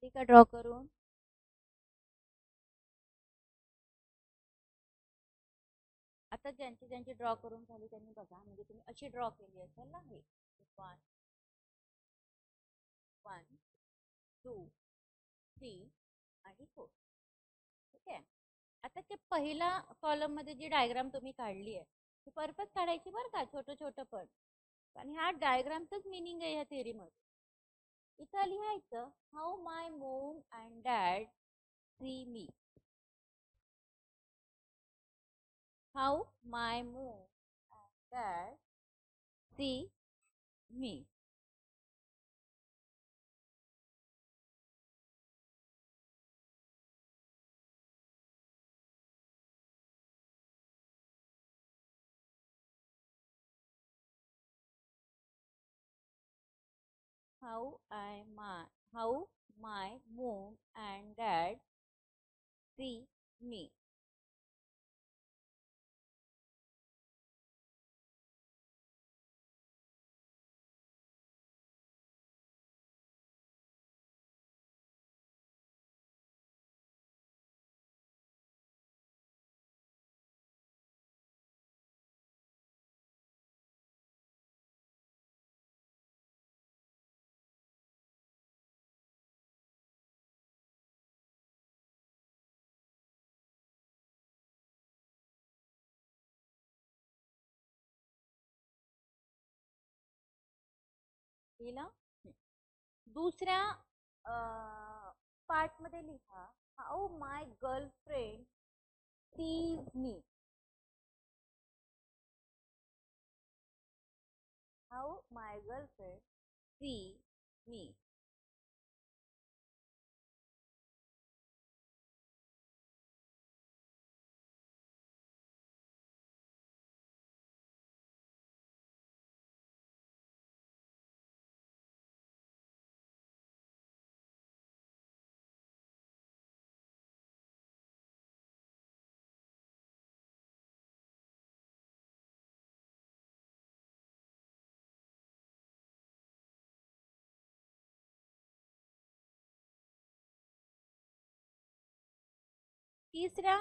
का ड्रॉ करून? आता ज्यांची ज्यांची ड्रॉ करून झाली त्यांनी बघा, म्हणजे तुम्ही अशी ड्रॉ केली असेल ना, हे 1 1 2 3 आणि 4. ठीक आहे. आता ते पहिला कॉलम मध्ये जी डायग्राम तुम्ही काढली आहे ती परफेक्ट काढायची बरं का, छोटं छोटं पण. आणि ह्या डायग्रामचंच मिनिंग आहे ह्या थेअरी मध्ये. इथं लिहायचं how my mom and dad see me. How my mom and dad see me. How I my how my mom and dad see me. लिहिलं? दुसऱ्या पार्ट मध्ये लिहा how my girlfriend sees me. How my girlfriend see me. तिसऱ्या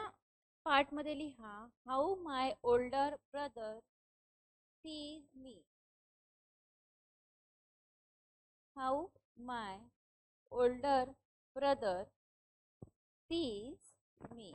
पार्ट मध्ये लिहा how my older brother sees me. How my older brother sees me.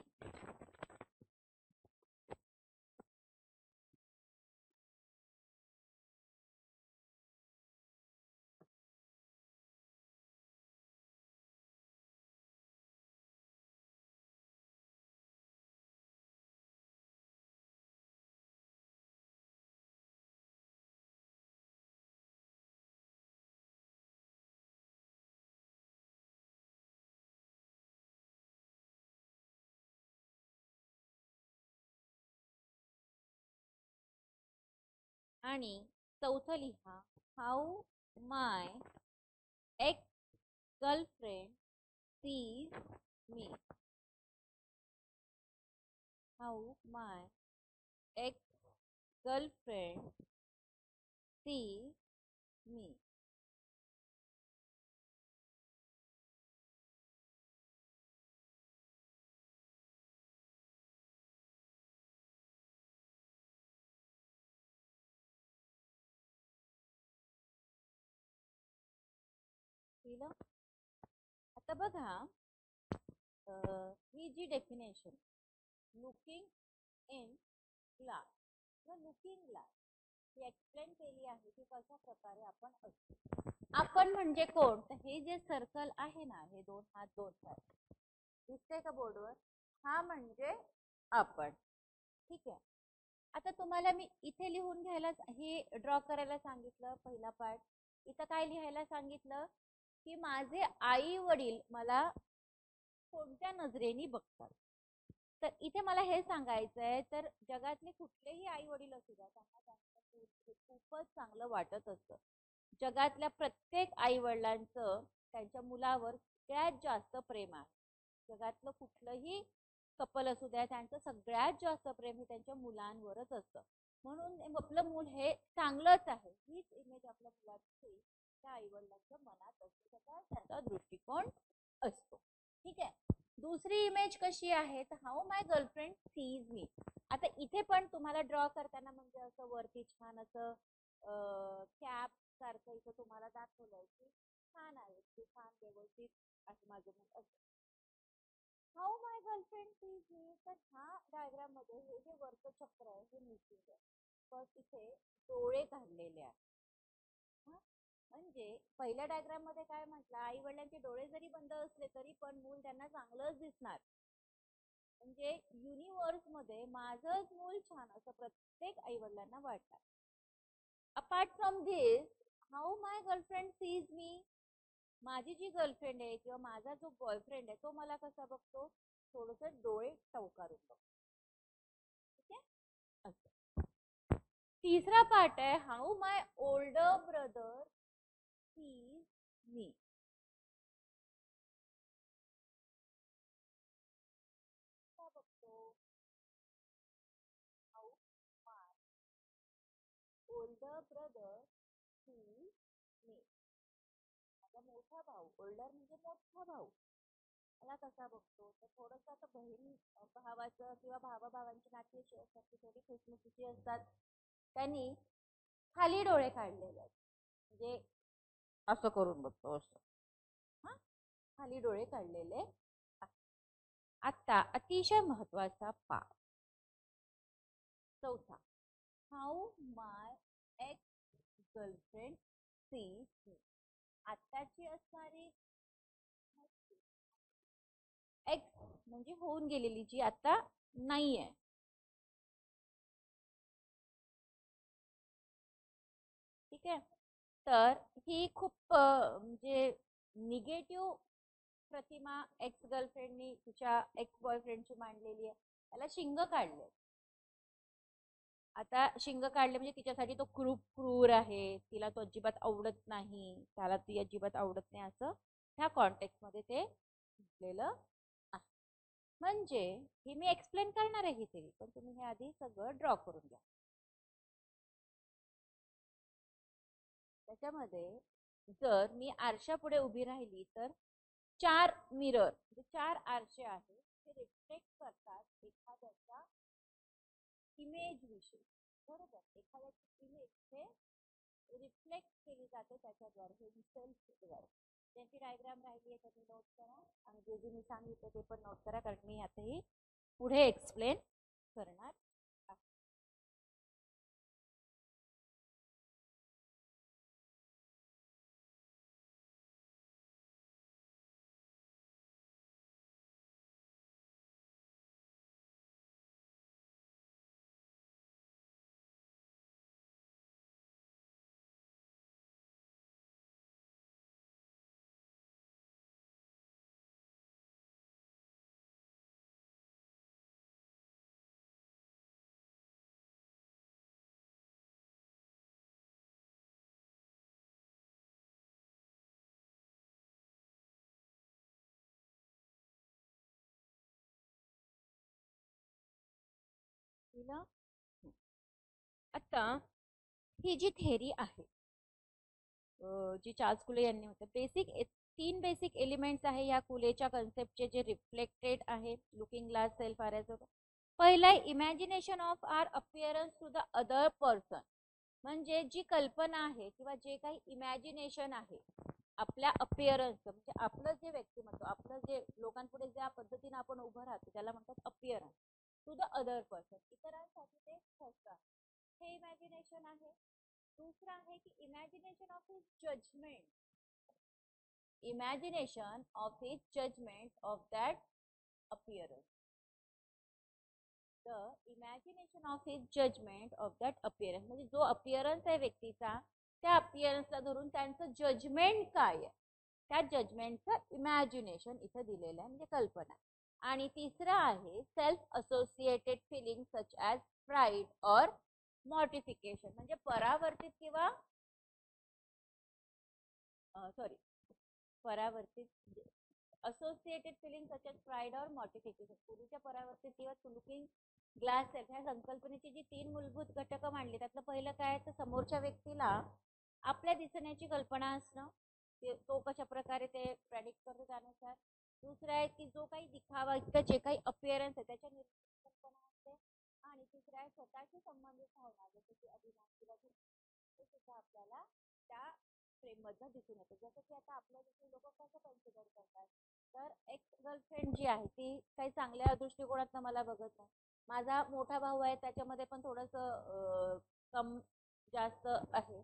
आणि चौथं लिहा how my ex girlfriend sees me. How my ex girlfriend sees me. लिहिलं? आता बघा, ही जी डेफिनेशन लुकिंग इन ग्लास किंवा लुकिंग ग्लास ही एक्सप्लेन केली आहे की कशा प्रकारे आपण असतो. आपण म्हणजे कोण? तर हे जे सर्कल आहे ना, हे दोन हात दोन पाय दिसतंय का बोर्डवर? हा म्हणजे आपण. ठीक आहे. आता तुम्हाला मी इथे लिहून घ्यायला हे ड्रॉ करायला सांगितलं पहिला पार्ट. इथं काय लिहायला सांगितलं की माझे आई वडील मला कोणत्या नजरेने बघतात. तर इथे मला हे सांगायचं आहे, तर जगातले कुठलेही आई वडील असू द्या त्यांना त्यांचं खूपच चांगलं वाटत असतं. जगातल्या प्रत्येक आई वडिलांचं त्यांच्या मुलावर सगळ्यात जास्त प्रेम आहे. जगातलं कुठलंही कपल असू द्या त्यांचं सगळ्यात जास्त प्रेम हे त्यांच्या मुलांवरच असतं. म्हणून आपलं मूल हे चांगलंच आहे हीच इमेज आपल्या मुलाची त्या आई वडिलांच्या मनात असते, त्याचा त्यांचा दृष्टिकोन असतो. ठीक आहे. दुसरी इमेज कशी आहे तर हाऊ माय गर्लफ्रेंड सीज मी. आता इथे पण तुम्हाला ड्रॉ करताना म्हणजे असं वरती छान असं कॅप सारखं इथं तुम्हाला दाखवलंय की छान आहे, की छान व्यवस्थित असं माझं असं. हाऊ माय गर्लफ्रेंड सीज मी, तर ह्या डायग्राम मध्ये हे जे वरचं चक्र आहे हे मिसिंग आहे. पण इथे डोळे काढलेले आहेत. म्हणजे पहिल्या डायग्राम मध्ये काय म्हटलं, आई वडिलांचे डोळे जरी बंद असले तरी पण मूल त्यांना चांगलंच दिसणार. म्हणजे युनिव्हर्स मध्ये माझंच मूल छान असं प्रत्येक आई वडिलांना वाटतं. Apart from this, how my girlfriend sees मी, माझी जी गर्लफ्रेंड आहे किंवा माझा जो बॉयफ्रेंड आहे तो मला कसा बघतो, थोडस डोळे टवकारून बघतो. ठीक आहे. असं. तिसरा पार्ट आहे how my older brother sees me. बघतो how my older brother sees me. माझा मोठा भाऊ, ओल्डर म्हणजे मोठा भाऊ, मला कसा बघतो तर थोडस आता बहीण भावाचं किंवा भावाभावांची नाती अशी असतात की थोडी खुसमुसीची असतात. त्यांनी खाली डोळे काढलेले आहेत, म्हणजे असं करून बघतो असं. हा, खाली डोळे काढलेले आहेत. आता अतिशय महत्वाचा पाठ चौथा, how my ex girlfriend sees मी. आत्ताची असणारी एक्स म्हणजे होऊन गेलेली, जी आता नाहीये. ठीक आहे. तर ही खूप म्हणजे निगेटिव्ह प्रतिमा एक्स गर्लफ्रेंडनी तिच्या एक्स बॉयफ्रेंडची मांडलेली आहे. त्याला शिंग काढले. आता शिंग काढले म्हणजे तिच्यासाठी तो खूप क्रूर आहे, तिला तो अजिबात आवडत नाही, त्याला ती अजिबात आवडत नाही, असं ह्या कॉन्टेक्स्ट मध्ये ते म्हटलेलं आहे. म्हणजे हे मी एक्सप्लेन करणार आहे इथे, पण तुम्ही हे आधी सगळं ड्रॉ करून घ्या. त्याच्यामध्ये जर मी आरशा पुढे उभी राहिली तर 4 मिरर म्हणजे 4 आरसे आहेत, ते रिफ्लेक्ट करतात एखाद्याच्या इमेज विषयी. बरोबर, एखाद्याची इमेज हे रिफ्लेक्ट केली जाते त्याच्याद्वारे, हे सेल्फद्वारे. त्यांची डायग्राम राहिली आहे तर नोट करा, आणि जे जे मी सांगितलं ते पण नोट करा, कारण मी आता ही पुढे एक्सप्लेन करणार आहे. आता ही जी थेरी आहे, जी चार्ल्स कुले यांनी होतं, तीन बेसिक एलिमेंट्स आहे या कुलेच्या कन्सेप्टचे, जे रिफ्लेक्टेड आहे लुकिंग ग्लास सेल्फ आर. पहिला imagination of our appearance to the other person. म्हणजे जी कल्पना आहे किंवा जे काही इमॅजिनेशन आहे आपल्या अपिअरन्स, म्हणजे आपलं जे व्यक्तिमत्व, आपलं जे लोकांपुढे ज्या पद्धतीने आपण उभं राहतो त्याला म्हणतात appearance to the other person. इतरांसाठी ते स्पष्ट आहे, हे इमॅजिनेशन आहे. दुसरं आहे की imagination of his judgement, imagination of his judgement of that appearance. The imagination of his judgment of that appearance, म्हणजे जो appearance आहे व्यक्तीचा, त्या appearanceला धरून त्यांचं जजमेंट काय आहे, त्या जजमेंटचं इमॅजिनेशन इथे दिलेलं आहे, म्हणजे कल्पना. आणि तिसरं आहे self associated feeling such as pride और मॉर्टिफिकेशन, म्हणजे परावर्तित किंवा सॉरी परावर्तित associated feeling such as pride और मॉर्टिफिकेशन. पूर्वीच्या परावर्तित किंवा लुकिंग ग्लास सेल्फ ह्या संकल्पनेची जी 3 मूलभूत घटक मांडली, त्यातलं पहिलं काय तर समोरच्या व्यक्तीला आपल्या दिसण्याची कल्पना असणं, तो कशा प्रकारे ते प्रेडिक्ट करतो त्यानुसार. दुसरं आहे की जो काही दिखावा किंवा जे काही अपिअरन्स आहे त्याच्या निर्देशकपणा असते. आणि तिसरं आहे स्वतःशी संबंधित भावना जसं की अभिमान किंवा हे सुद्धा आपल्याला त्या फ्रेम मधनं दिसून येतं. जसं की आता आपल्या देखील लोक कसं कन्सिडर करतात, तर एक्स गर्लफ्रेंड जी आहे ती काही चांगल्या दृष्टिकोनातनं मला बघत नाही. माझा मोठा भाऊ आहे त्याच्यामध्ये पण थोडंसं कम जास्त आहे.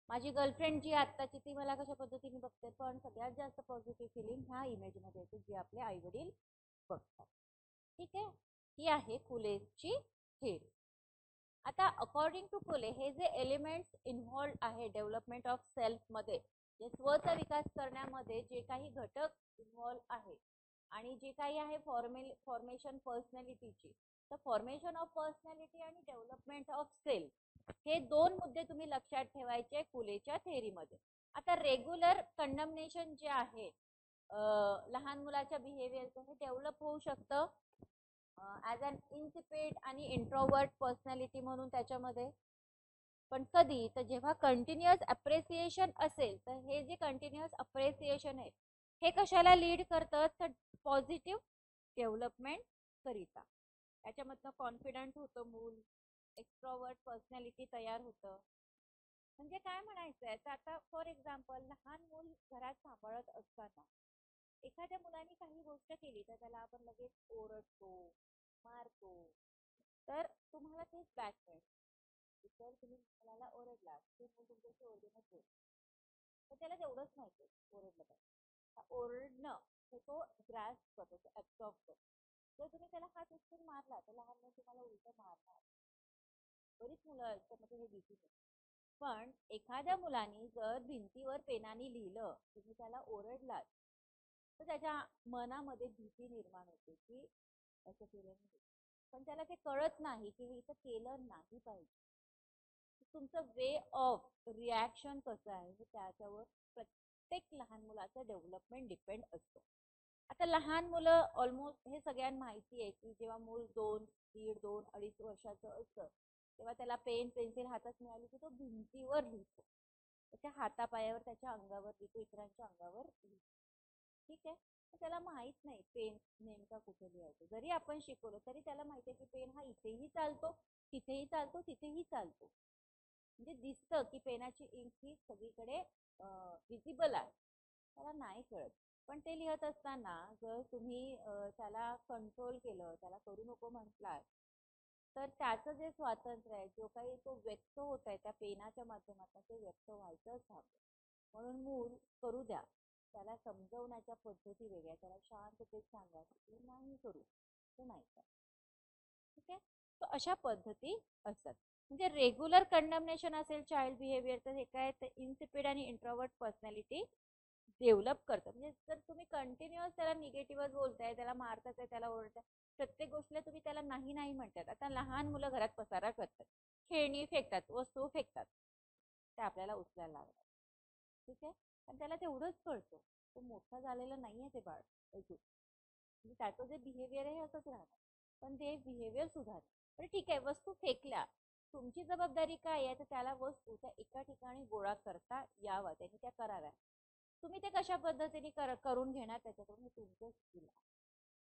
माझी गर्लफ्रेंड जी आत्ताची ती मला कशा पद्धतीने बघते, पण सगळ्यात जास्त पॉझिटिव्ह फिलिंग ह्या इमेजमध्ये येते जे आपले आई वडील बघतात. ठीक आहे, ही आहे फुलेची थेरी. आता अकॉर्डिंग टू फुले हे जे एलिमेंट्स इन्व्हॉल्ड आहे डेव्हलपमेंट ऑफ सेल्फ मध्ये, जे स्वचा विकास करण्यामध्ये जे काही घटक इन्व्हॉल्व आहे आणि जे काही आहे फॉर्मेशन पर्सनॅलिटीची, तर फॉर्मेशन ऑफ पर्सनॅलिटी आणि डेव्हलपमेंट ऑफ सेल्फ हे दोन मुद्दे तुम्ही लक्षात ठेवायचे फुलेच्या थेरीमध्ये. आता रेग्युलर कंडमनेशन जे आहे लहान मुलाच्या बिहेवियरचं हे डेव्हलप होऊ शकतं ॲज अन इन्सिपेड आणि इंट्रोवर्ट पर्सनॅलिटी म्हणून त्याच्यामध्ये. पण कधी, तर जेव्हा कंटिन्युअस अप्रिसिएशन असेल, तर हे जे कंटिन्युअस अप्रिसिएशन आहे हे कशाला लीड करतं, तर पॉझिटिव्ह डेव्हलपमेंट करिता. त्याच्यामधनं कॉन्फिडंट होतं मूल, एक्स्ट्रॉवर्ट पर्सनॅलिटी तयार होतं. म्हणजे काय म्हणायचं आहे, तर आता फॉर एक्झाम्पल लहान मूल घरात सांभाळत असताना एखाद्या मुलाने काही गोष्ट केली तर त्याला आपण लगेच ओरडतो, मारतो. तर तुम्हाला तेच बॅक मिळेल. जर तुम्ही मुलाला ओरडला ते मूल तुमच्याशी ओरडूनच बोल, तर त्याला तेवढंच माहिती ओरडलं पाहिजे. ओरडणं हे तो ग्रास करतो, तो ऍब्सॉर्ब करतो. जर तुम्ही त्याला हात उचलून मारला तर लहान मुलं तुम्हाला उलट मारणार. बरीच मुलं याच्यामध्ये हे दिसून येतं. पण एखाद्या मुलाने जर भिंतीवर पेनाने लिहिलं, तुम्ही त्याला ओरडलात, तर त्याच्या मनामध्ये भीती निर्माण होते की असं केलं नाही. पण त्याला ते कळत नाही की हे इथं केलं नाही पाहिजे. तुमचं वे ऑफ रिॲक्शन कसं आहे हे त्याच्यावर प्रत्येक लहान मुलाचं डेव्हलपमेंट डिपेंड असतं. आता लहान मुलं ऑलमोस्ट हे सगळ्यांना माहिती आहे की जेव्हा मूल 2, 1.5, 2, 2.5 वर्षाचं असतं तेव्हा त्याला पेन पेन्सिल हातात मिळाली की तो भिंतीवर लिहितो, त्याच्या हातापायावर त्याच्या अंगावर लिहितो, इतरांच्या अंगावर लिहितो. ठीक आहे, त्याला माहित नाही पेन नेमका कुठे लिहायचा. जरी आपण शिकवलं तरी त्याला माहिती आहे की पेन हा इथेही चालतो, तिथेही चालतो, तिथेही चालतो. म्हणजे दिसतं की पेनाची इंक ही सगळीकडे विजिबल आहे, त्याला नाही कळत. पण ते लिहत असताना जर तुम्ही त्याला कंट्रोल केलं, त्याला करू नको म्हटलात, तर त्याचं जे स्वातंत्र्य आहे, जो काही तो व्यक्त होत आहे त्या पेनाच्या माध्यमातून, ते व्यक्त व्हायचंच हवं. म्हणून मूल करू द्या, त्याला समजवण्याच्या पद्धती वेगळ्या, त्याला शांततेत सांगायचं की नाही करू, ते नाही कर. ठीक आहे, तर अशा पद्धती असतात. म्हणजे रेग्युलर कंडमनेशन असेल चाइल्ड बिहेवियर, तर हे काय, तर इन्सिपिड आणि इंट्रोवर्ट पर्सनॅलिटी डेव्हलप करतात. म्हणजे जर तुम्ही कंटिन्युअस त्याला निगेटिव्हच बोलताय, त्याला मारताय, त्याला ओरडताय, प्रत्येक गोष्टीला तुम्ही त्याला नाही नाही म्हणतात. आता लहान मुलं घरात पसारा करतात, खेळणी फेकतात, वस्तू फेकतात, ते आपल्याला उचलायला लागतात. ठीक आहे, पण त्याला तेवढंच कळतं, तो मोठा झालेला नाहीये ते बाळ अजून. म्हणजे त्याचं जे बिहेवियर आहे हे असंच राहणार, पण ते बिहेवियर सुधार. पण ठीक आहे, वस्तू फेकल्या, तुमची जबाबदारी काय आहे, तर त्याला वस्तू त्या एका ठिकाणी गोळा करता यावा, त्यांनी त्या कराव्या. तुम्ही ते कशा पद्धतीने करून घेणार त्याच्याकडून, हे तुमचं स्किल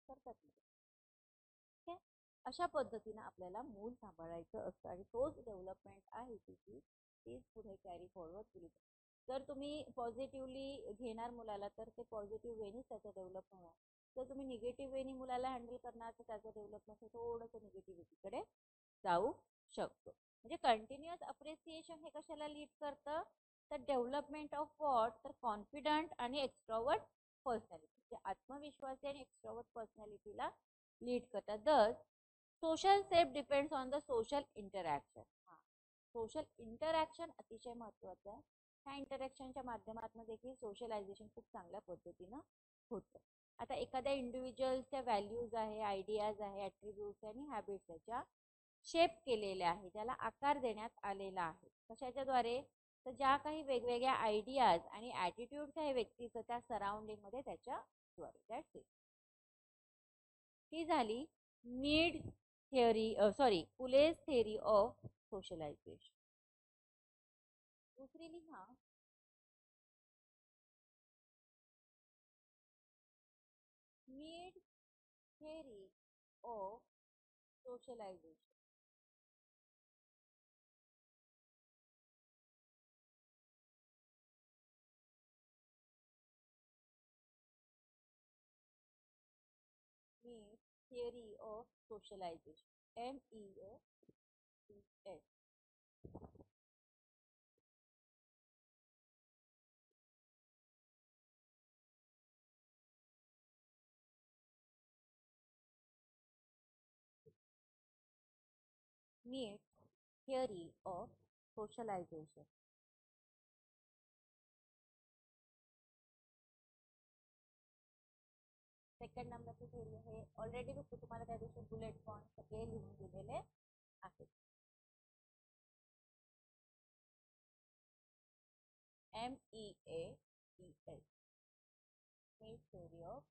करतात. ठीक आहे, अशा पद्धतीने आपल्याला मूल सांभाळायचं असतं आणि तोच डेव्हलपमेंट आहे तिची, तीच पुढे कॅरी फॉरवर्ड केली. जर तुम्ही पॉझिटिव्हली घेणार मुलाला तर ते पॉझिटिव्ह वेनीच त्याचं डेव्हलप होणार. जर तुम्ही निगेटिव्ह वेनी मुलाला हँडल करणार तर त्याचं डेव्हलपमेंट थोडंसं निगेटिव्हिटीकडे जाऊ शकतो. म्हणजे कंटिन्युअस अप्रिसिएशन हे कशाला लीड करतं, तर डेव्हलपमेंट ऑफ वॉट, तर कॉन्फिडंट आणि एक्स्ट्रॉवर्ट पर्सनॅलिटी, जे आत्मविश्वासी आणि एक्स्ट्रॉवर्ट पर्सनॅलिटीला लीड करतात. दस social self depends on the social interaction. Social interaction अतिशय महत्वाचं आहे. ह्या इंटरॅक्शनच्या माध्यमातून देखील सोशलायझेशन खूप चांगल्या पद्धतीनं होतं. आता एखाद्या इंडिव्हिज्युअलच्या व्हॅल्यूज आहे, आयडियाज आहे, ॲट्रिब्यूट्स आणि हॅबिट्स त्याच्या शेप केलेल्या आहे, ज्याला आकार देण्यात आलेला आहे. कशाच्याद्वारे, तर ज्या काही वेगवेगळ्या आयडियाज आणि ॲटिट्यूड्स आहे व्यक्तीचं त्या सराउंडिंगमध्ये त्याच्याद्वारे. That's it. ही झाली Mead theory, sorry, Cooley's theory of socialization. दुसरी लिहा, theory of socialization. Means theory of socialization. MEAS. Means theory of socialization. Second नंबरची थेरी आहे. ऑलरेडी मी तुम्हाला त्या दिवशी बुलेट पॉइंट सगळे लिहून दिलेले आहेत. MEAES made theory of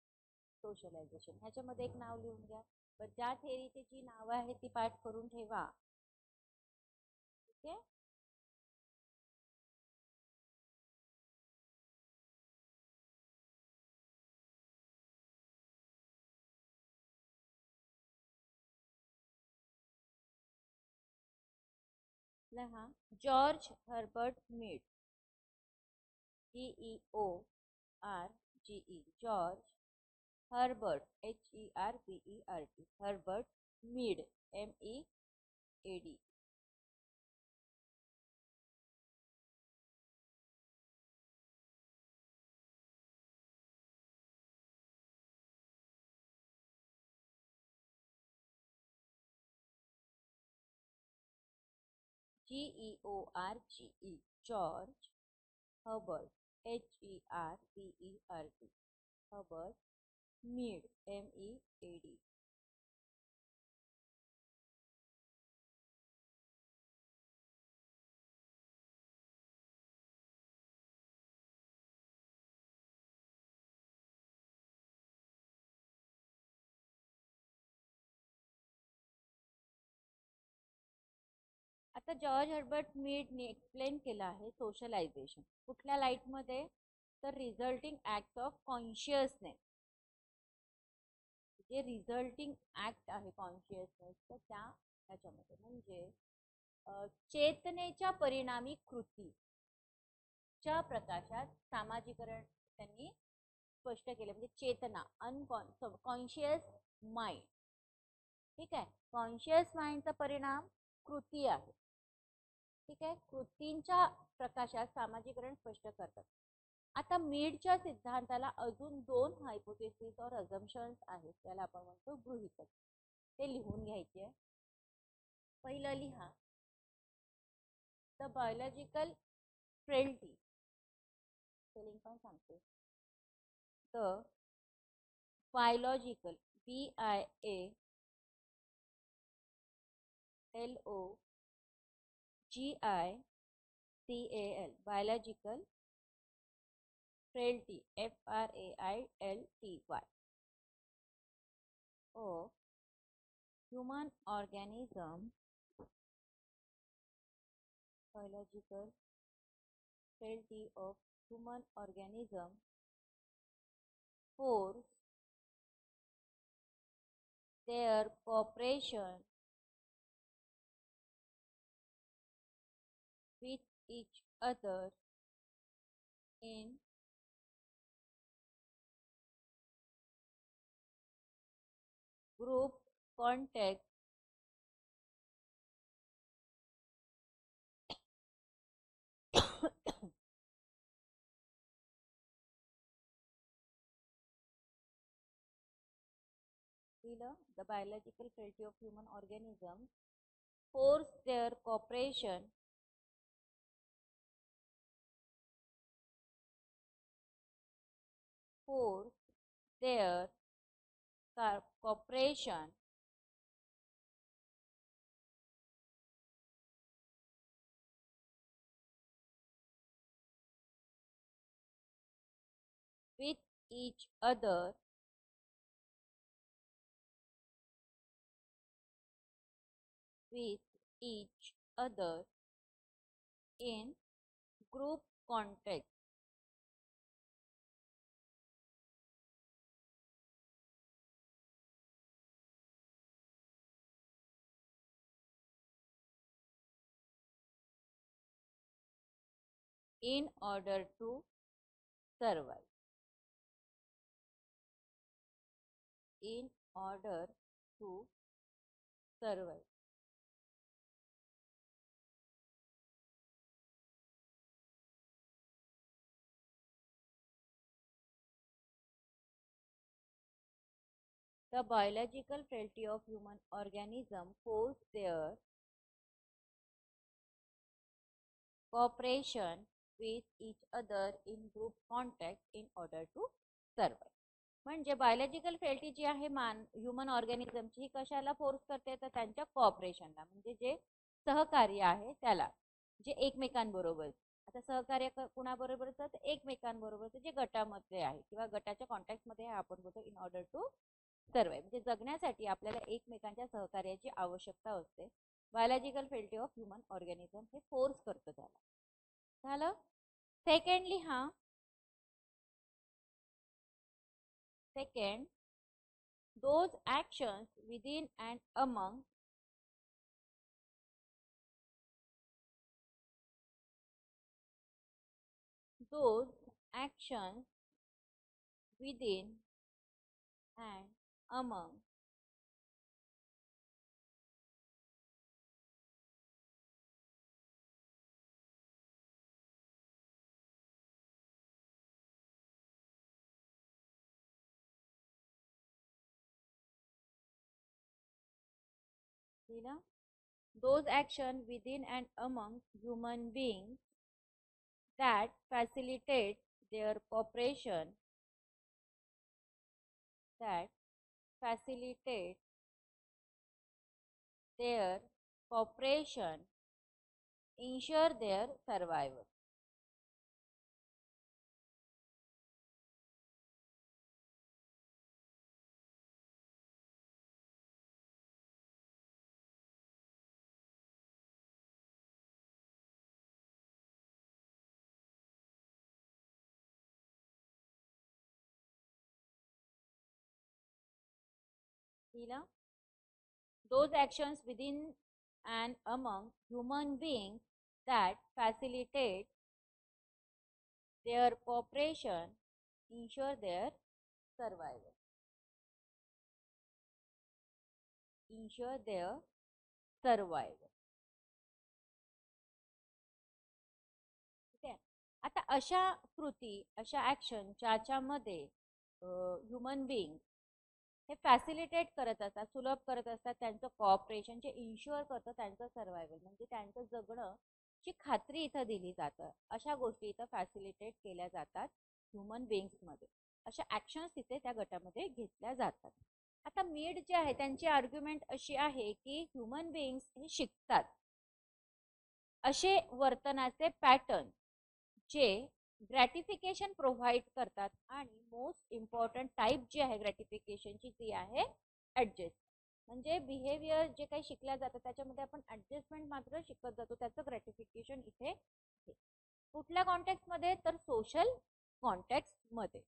socialisation. ह्याच्यामध्ये एक नाव लिहून घ्या. पण ज्या थेअरीची जी नावं आहेत ती पाठ करून ठेवा. ठीक आहे. लहा जॉर्ज हर्बर्ट मीड. GEORGE George Herbert HERBERT Herbert मीड MEAD. GEORGE George Herbert HERBERT Herbert मीड MEAD. आता जॉर्ज हर्बर्ट मीडने एक्सप्लेन केलं आहे सोशलायझेशन कुठल्या लाईटमध्ये, तर रिझल्टिंग ऍक्ट ऑफ कॉन्शियसनेस. जे रिझल्टिंग ऍक्ट आहे कॉन्शियसनेस तर त्या ह्याच्यामध्ये म्हणजे चेतनेच्या परिणामी कृतीच्या प्रकाशात सामाजिकरण त्यांनी स्पष्ट केले. म्हणजे चेतना कॉन्शियस माइंड. ठीक आहे. कॉन्शियस माइंडचा परिणाम कृती आहे. ठीक आहे. कृतींच्या प्रकाशात सामाजिकरण स्पष्ट करतात. आता मीडच्या सिद्धांताला अजून दोन हायपोथेसिस और अझम्पशन्स आहेत. त्याला आपण म्हणतो गृहीतक. ते लिहून घ्यायचे. पहिलं लिहा द बायोलॉजिकल फ्रेल्टी. स्पेलिंग पण सांगते. The biological BIALOGICAL biological frailty FRAILTY of human organism. Biological frailty of human organism force their cooperation with each other in group context the biological frailty of human organism force their cooperation cooperation with each other in group context. in order to survive. In order to survive. The biological frailty of human organism force their cooperation with each other in group contact in order to survive. म्हणजे बायोलॉजिकल फेल्टी जी आहे ह्युमन ऑर्गॅनिझमची ही कशाला फोर्स करते तर त्यांच्या कॉपरेशनला, म्हणजे जे सहकार्य आहे त्याला, जे एकमेकांबरोबर. आता सहकार्य कुणाबरोबरच तर एकमेकांबरोबरच जे गटामध्ये आहे किंवा गटाच्या कॉन्टॅक्टमध्ये आहे आपण बोलतो इन ऑर्डर टू सर्वाइव्ह. म्हणजे जगण्यासाठी आपल्याला एकमेकांच्या सहकार्याची आवश्यकता असते. बायोलॉजिकल फेल्टी ऑफ ह्युमन ऑर्गॅनिझम हे फोर्स करतं त्याला. झालं. Secondly second, those actions within and among those actions within and among those actions within and among human beings that facilitate their cooperation, that facilitate their cooperation, ensure their survival. Those actions within and among human beings that facilitate their cooperation ensure their survival. Ensure their survival. ठीक आहे. आता अशा कृती, अशा ऍक्शन ज्याच्यामध्ये ह्युमन बिंग हे फॅसिलिटेट करत असतात, सुलभ करत असतात त्यांचं कॉपरेशन, जे इन्शुअर करतं त्यांचं सर्वायवल, म्हणजे त्यांचं जगणं ची खात्री इथं दिली जातं. अशा गोष्टी इथं फॅसिलिटेट केल्या जातात ह्युमन बिंग्समध्ये. अशा ऍक्शन्स तिथे त्या गटामध्ये घेतल्या जातात. आता मीड जे आहे त्यांची आर्ग्युमेंट अशी आहे की ह्युमन बिंग्स हे शिकतात असे वर्तनाचे पॅटर्न जे ग्रॅटिफिकेशन प्रोव्हाइड करतात, आणि मोस्ट इम्पॉर्टंट टाईप जी आहे ग्रॅटिफिकेशनची ती आहे ऍडजस्ट. म्हणजे बिहेवियर जे काही शिकल्या जातं त्याच्यामध्ये आपण ऍडजस्टमेंट मात्र शिकत जातो, त्याचं ग्रॅटिफिकेशन इथे आहे. कुठल्या कॉन्टेक्स्ट तर सोशल कॉन्टेक्स्ट मध्ये.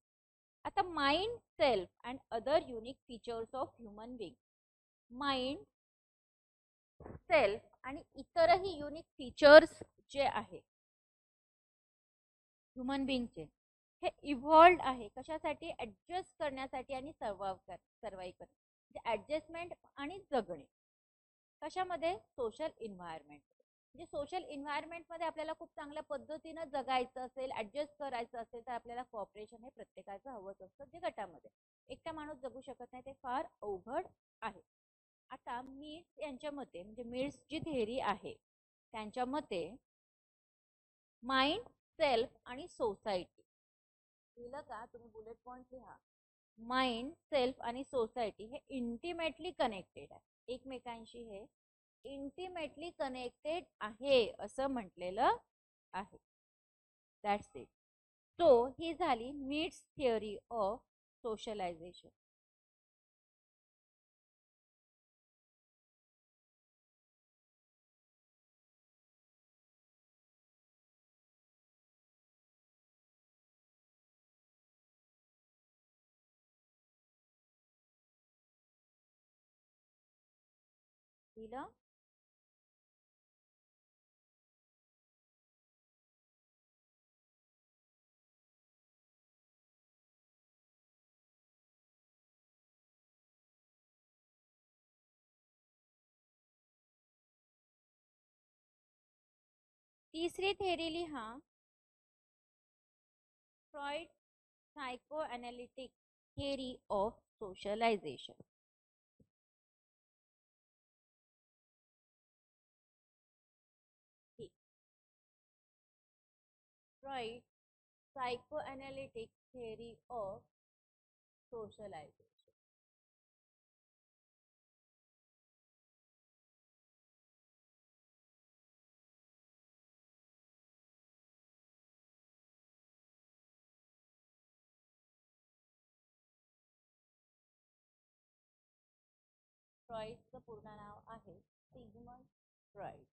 आता mind, self and other unique features of human being. Mind, self आणि इतरही युनिक फीचर्स जे आहे ह्युमन बिंगचे, हे इव्हॉल्ड आहे कशासाठी, ऍडजस्ट करण्यासाठी आणि सर्वाइव्ह करण्यासाठी. म्हणजे ऍडजस्टमेंट आणि जगणे कशामध्ये, सोशल इन्व्हायरमेंट. म्हणजे सोशल इन्व्हायरमेंट मध्ये आपल्याला खूप चांगल्या पद्धतीनं जगायचं असेल, ऍडजस्ट करायचं असेल तर आपल्याला कॉपरेशन हे प्रत्येकाचं हवंच असतं. जे गटामध्ये एकटा माणूस जगू शकत नाही, ते फार अवघड आहे. आता मीड्स यांच्या मते, म्हणजे मीड्स जी थेअरी आहे त्यांच्या मते माइंड, सेल्फ आणि सोसायटी. लिहिलं का तुम्ही, बुलेट पॉइंट लिहा. माइंड, सेल्फ आणि सोसायटी हे इंटिमेटली कनेक्टेड आहे एकमेकांशी, हे इंटिमेटली कनेक्टेड आहे असं म्हटलेलं आहे. That's it. सो ही झाली मीड्स थिअरी ऑफ सोशलायझेशन. लिहिलं. तिसरी थेरी लिहा, Freud psychoanalytic theory of socialization. Freud psychoanalytic theory of socialization. फ्रॉइडचं पूर्ण नाव आहे Sigmund Freud.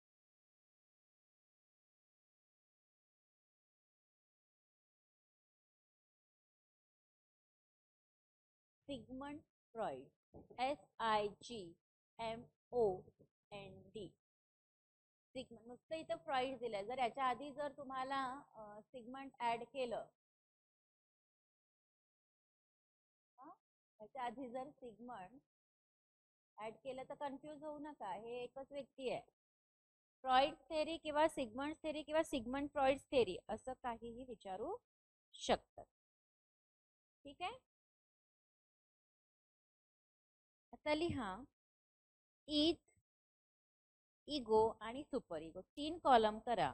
Sigmund Freud, SIGMOND. Sigmund, नुसतं इथं फ्रॉइड दिलंय. जर याच्या आधी जर तुम्हाला सिग्मंड ऍड केलं, याच्या आधी जर सिग्मंड ऍड केलं तर कन्फ्यूज होऊ नका, हे एकच व्यक्ती आहे. फ्रॉइड थेरी किंवा सिग्मंड थेरी किंवा सिग्मंड फ्रॉइड थेरी असं काहीही विचारू शकतात. ठीक आहे. आता लिहा, ईज, इगो आणि सुपर इगो 3 कॉलम करा.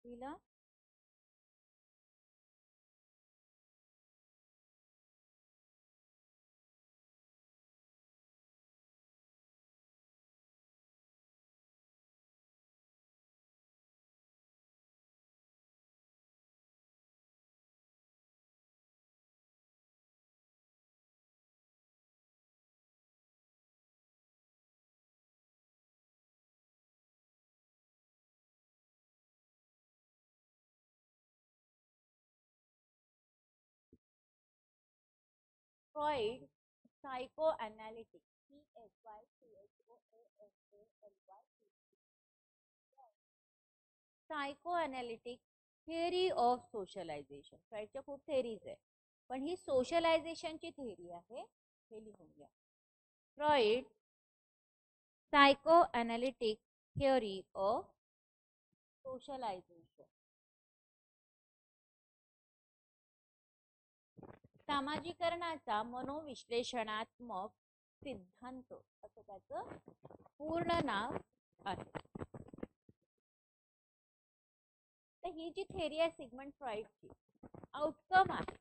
लिहिलं? Freud psychoanalytic, psychoanalytic theory of socialization. फ्रॉइडच्या खूप थेरीज आहे, पण ही सोशलायझेशनची थिअरी आहे, हे लिहून घ्या. Freud psychoanalytic theory of socialization. सामाजीकरणाचा मनोविश्लेषणात्मक सिद्धांत असं त्याचं पूर्ण नाव आहे. तर ही जी थेरी आहे सिग्मंड फ्रॉइडची, आउटकम आहे.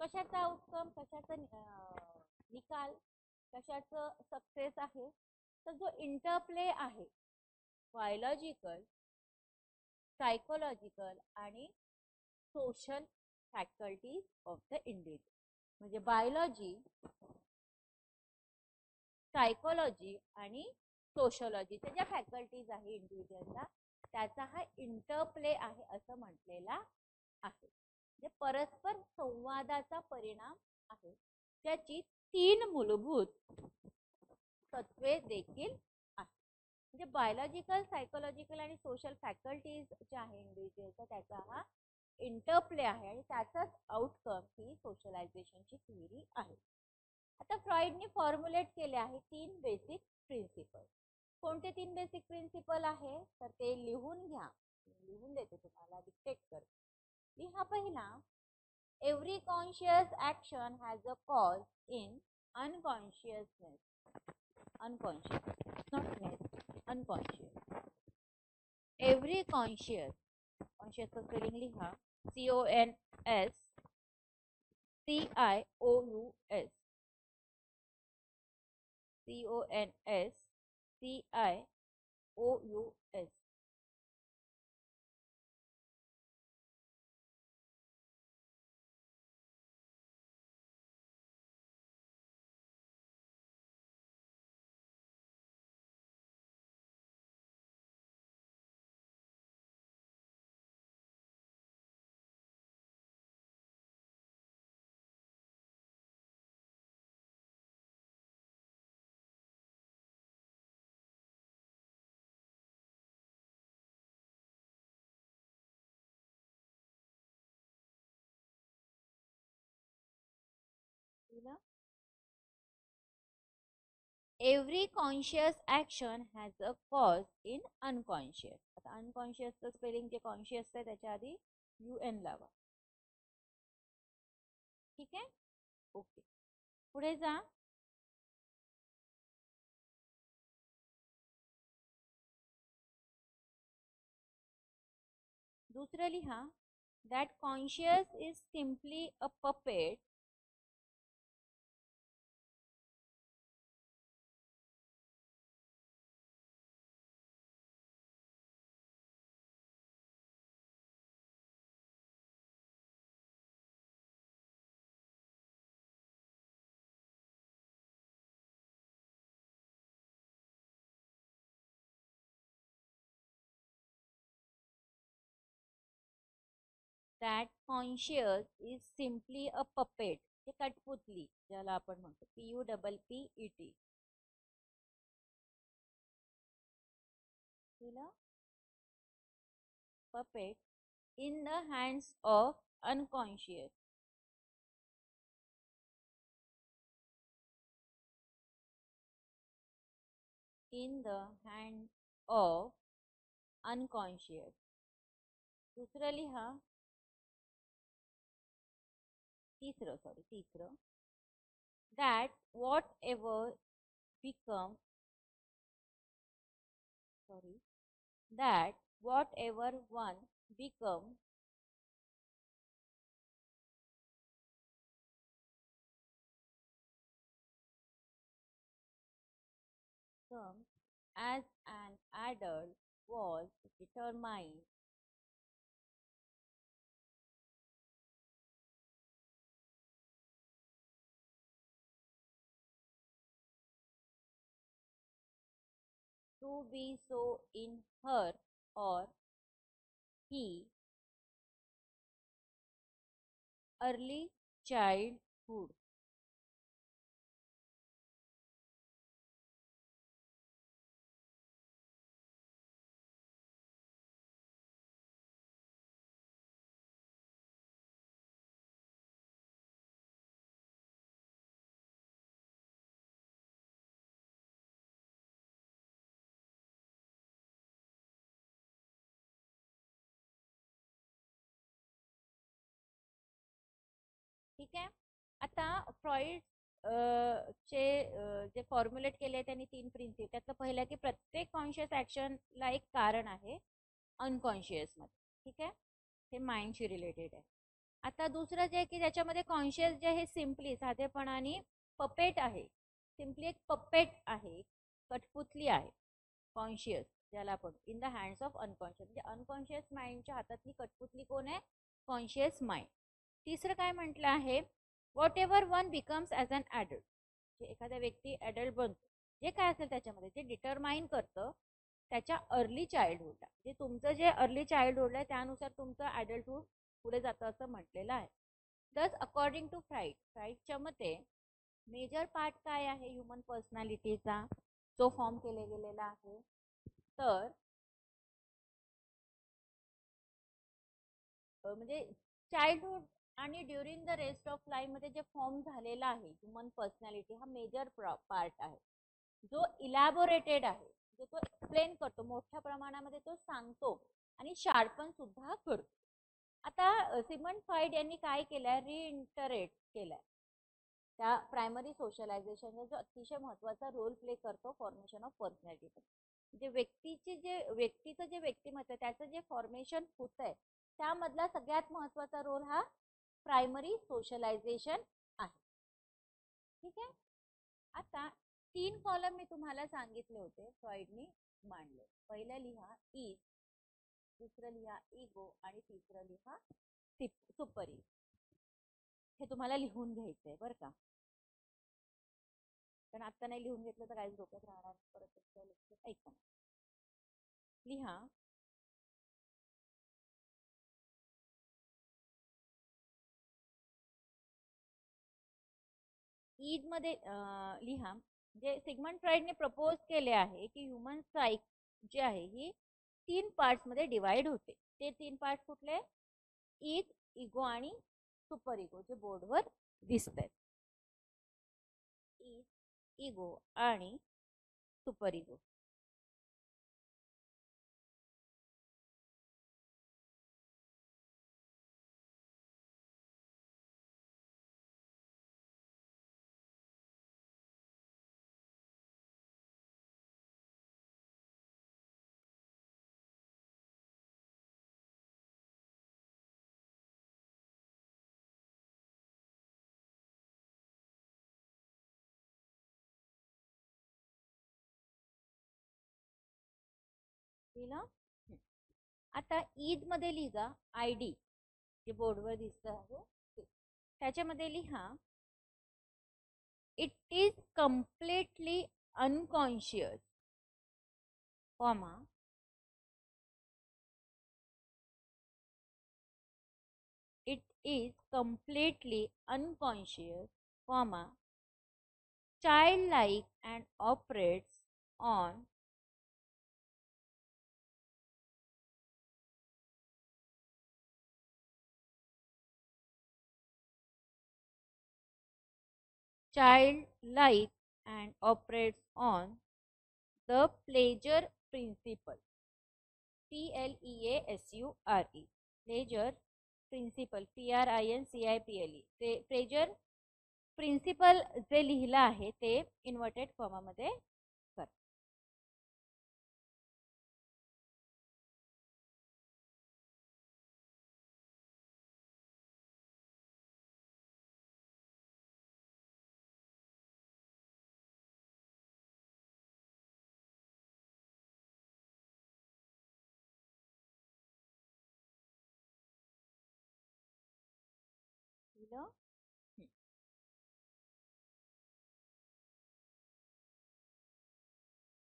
कशाचा आउटकम, कशाचा निकाल, कशाचं सक्सेस आहे, तर जो इंटरप्ले आहे बायोलॉजिकल, सायकोलॉजिकल आणि social faculties of the individual. म्हणजे बायोलॉजी, सायकोलॉजी आणि सोशोलॉजीच्या ज्या फॅकल्टीज आहे इंडिव्हिज्युअलचा, त्याचा हा इंटरप्ले आहे असं म्हटलेला आहे. म्हणजे परस्पर संवादाचा परिणाम आहे, ज्याची 3 मूलभूत तत्वे देखील आहेत. म्हणजे बायोलॉजिकल, सायकोलॉजिकल आणि सोशल फॅकल्टीज ज्या आहे इंडिव्हिज्युअलचा, त्याचा हा इंटरप्ले आहे आणि त्याचाच आउटकम ही सोशलायझेशनची थिअरी आहे. आता फ्रॉइडने फॉर्म्युलेट केले आहे 3 बेसिक प्रिन्सिपल. कोणते 3 बेसिक प्रिन्सिपल आहे तर ते लिहून घ्या. लिहून देते तुम्हाला, डिक्टेट कर. लिहा पहिला, every conscious action has a cause in unconsciousness. Unconscious, unconscious. Every conscious, कॉन्शियसचं स्पेलिंग लिहा, CONSCIOUS, CONSCIOUS. Every conscious action has a cause in unconscious. आता अनकॉन्शियसचं स्पेलिंग जे कॉन्शियस आहे त्याच्या आधी UN लावा. ठीक आहे, ओके. पुढे जा. दुसरं लिहा. That conscious is simply a puppet that conscious is simply a puppet. हे कठपुतली ज्याला आपण म्हणतो PUPPET. puppet in the hands of unconscious. In the hands of unconscious. दुसरं लिहा. तिसरं that whatever become that whatever one become as an adult was determined to be so in her or he early childhood. ठीक आहे. आता फ्रॉइड चे जे फॉर्म्युलेट केले त्यांनी 3 प्रिन्सिपल. त्यातलं पहिलं की प्रत्येक कॉन्शियस ऍक्शनला एक कारण आहे अनकॉन्शियस मध्ये. ठीक आहे, हे माइंडशी रिलेटेड आहे. आता दुसरं जे की त्याच्यामध्ये कॉन्शियस जे हे सिम्पली साधेपणाने पपेट आहे. सिम्पली एक पपेट आहे, कठपुतली आहे कॉन्शियस, ज्याला आपण in the hands of unconscious. म्हणजे अनकॉन्शियस माइंडच्या हातातली कठपुतली कोण आहे? Conscious mind. तिसरं काय म्हटलं आहे? Whatever one becomes as an adult. जे एखाद्या व्यक्ती ॲडल्ट बनतो, जे काय असेल त्याच्यामध्ये जे डिटरमाइन करतं त्याच्या अर्ली चाइल्डहुडला. जे तुमचं जे अर्ली चाइल्डहुड आहे त्यानुसार तुमचं ॲडल्टहुड पुढे जातं असं म्हटलेलं आहे. दस अकॉर्डिंग टू फ्राईडच्या मते मेजर पार्ट काय आहे ह्युमन पर्सनॅलिटीचा जो फॉर्म केले गेलेला आहे? तर म्हणजे चाइल्डहुड आणि during the rest of life मध्ये जे फॉर्म झालेला आहे ह्युमन पर्सनॅलिटी हा मेजर पार्ट आहे, जो इलॅबोरेटेड आहे, जो तो एक्सप्लेन करतो मोठ्या प्रमाणामध्ये, तो सांगतो आणि शार्पन सुद्धा करतो. आता सिगमंड फ्रॉइड यांनी काय केलंय? रिइंटरेट केलंय त्या प्रायमरी सोशलायझेशन जो अतिशय महत्वाचा रोल प्ले करतो फॉर्मेशन ऑफ पर्सनॅलिटी. म्हणजे व्यक्तीचं जे व्यक्तिमत्व त्याचं जे फॉर्मेशन होत आहे त्यामधला सगळ्यात महत्वाचा रोल हा प्रायमरी सोशलायझेशन आहे. ठीक आहे. आता 3 कॉलम मी तुम्हाला सांगितले होते फ्रॉइडनी मांडले. पहिलं लिहा इज, दुसरं लिहा इगो आणि तिसरं लिहा सुपर इगो. हे तुम्हाला लिहून घ्यायचंय बरं का, पण आता नाही लिहून घेतलं तर काहीच डोक्यात राहणार. परत ऐका, लिहा. ईद मध्ये लिहा. जे सिगमंड फ्रॉइडने प्रपोज केले आहे की ह्युमन साईक जे आहे ही 3 पार्ट्स मध्ये डिवाइड होते. ते 3 पार्ट्स कुठले? ईग, इगो आणि सुपर इगो, जे बोर्डवर दिसत आहेत. इज इगो आणि सुपर इगो. लिहिलं? आता ईद मध्ये लिहा आय डी, जे बोर्डवर दिसत आहे ते. त्याच्यामध्ये लिहा it is completely unconscious, comma, it is completely unconscious, comma, childlike and operates on childlike and operates on the pleasure principle. PLEASURE. Pleasure principle. PRINCIPLE. Pleasure principle जे लिहिलं आहे ते इन्व्हर्टेड कॉमा मध्ये कर. लिहिलं?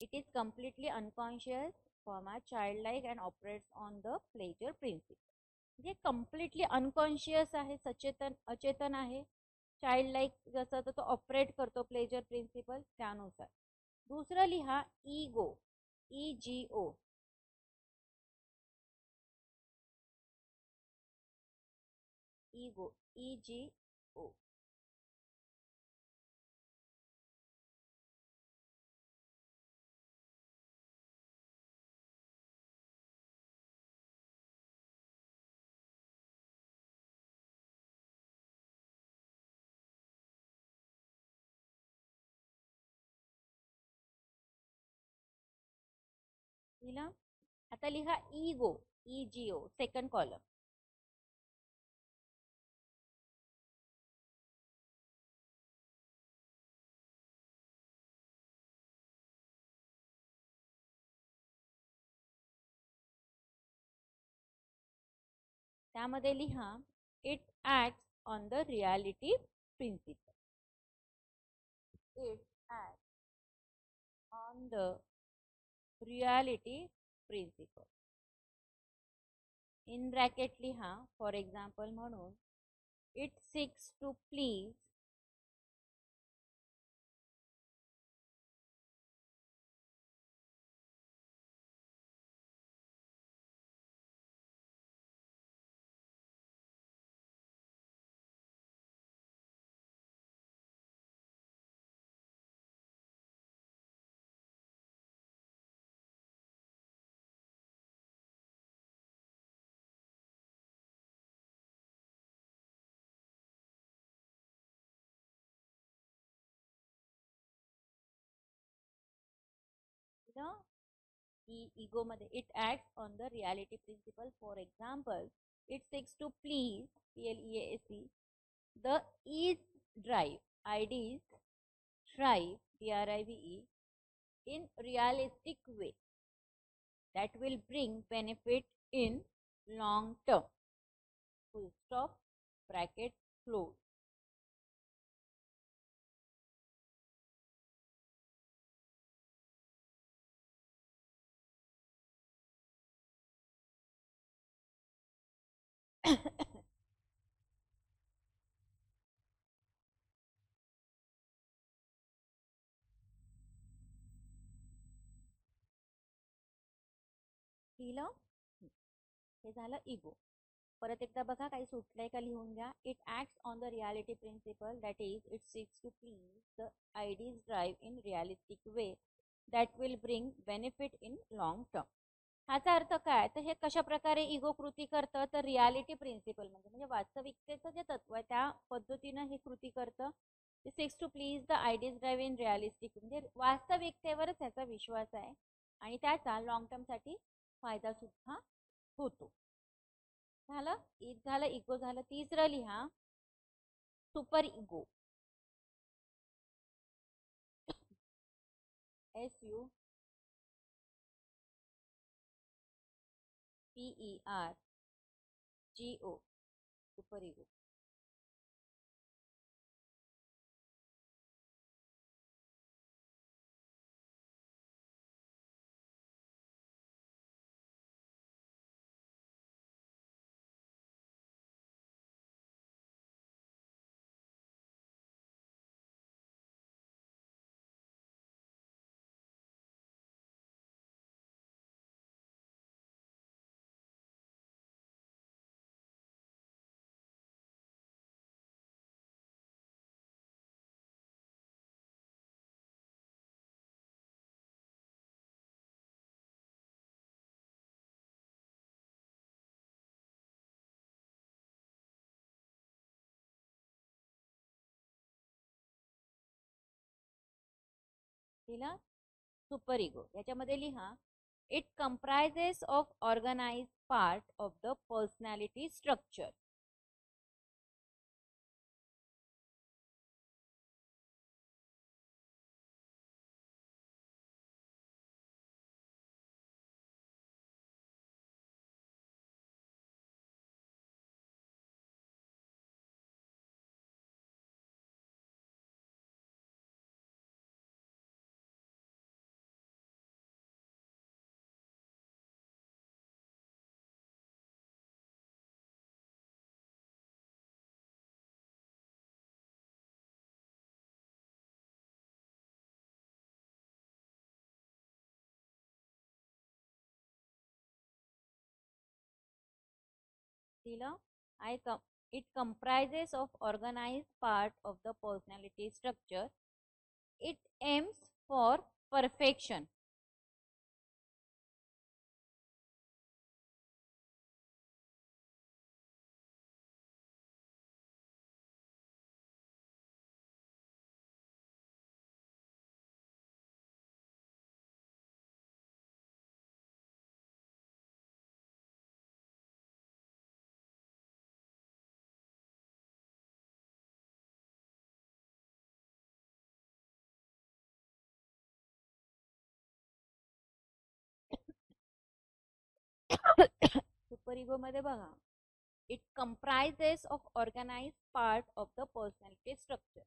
It is completely unconscious, comma, childlike and operates on the pleasure principle. म्हणजे कम्प्लिटली अनकॉन्शियस आहे, सचेतन अचेतन आहे. चाइल्ड लाईक जसं तर तो ऑपरेट करतो प्लेजर प्रिन्सिपल त्यानुसार. दुसरं लिहा इगो, EGO. Ego, EGO. लिहिला? आता लिहा इगो, EGO, सेकंड कॉलम. त्यामध्ये लिहा it acts on the reality principle. It acts on the reality principle. In bracket लिहा फॉर एक्झाम्पल म्हणून it seeks to please ego मध्ये it acts on the reality principle. For example it seeks to please, PLEASE, the id's drive, IDs drive, DRIVE, in realistic way that will bring benefit in long term. Full stop, bracket close. लिहिलं? हे झालं इगो. परत एकदा बघा काही सुटलंय का लिहून घ्या. It acts on the reality principle that is it seeks to please the ids drive in realistic way that will bring benefit in long term. ह्याचा अर्थ काय, तर हे कशा प्रकारे इगो कृती करतं, तर रियालिटी प्रिन्सिपल म्हणजे वास्तविकतेचं जे तत्व आहे त्या पद्धतीनं हे कृती करतं. Seeks to please the ids drive in realistic म्हणजे वास्तविकतेवरच त्याचा विश्वास आहे आणि त्याचा लॉंग टर्म साठी फायदा सुद्धा होतो. झालं, इट झालं, इगो झालं. तिसरं लिहा super ego. SUPERGO, super ego. लिहिला सुपर इगो. याच्यामध्ये लिहा it comprises of organise part of the personality structure. दिलं it comprises of organized part of the personality structure. It aims for perfection. Super ego मध्ये बघा it comprises of organise part of the personality structure.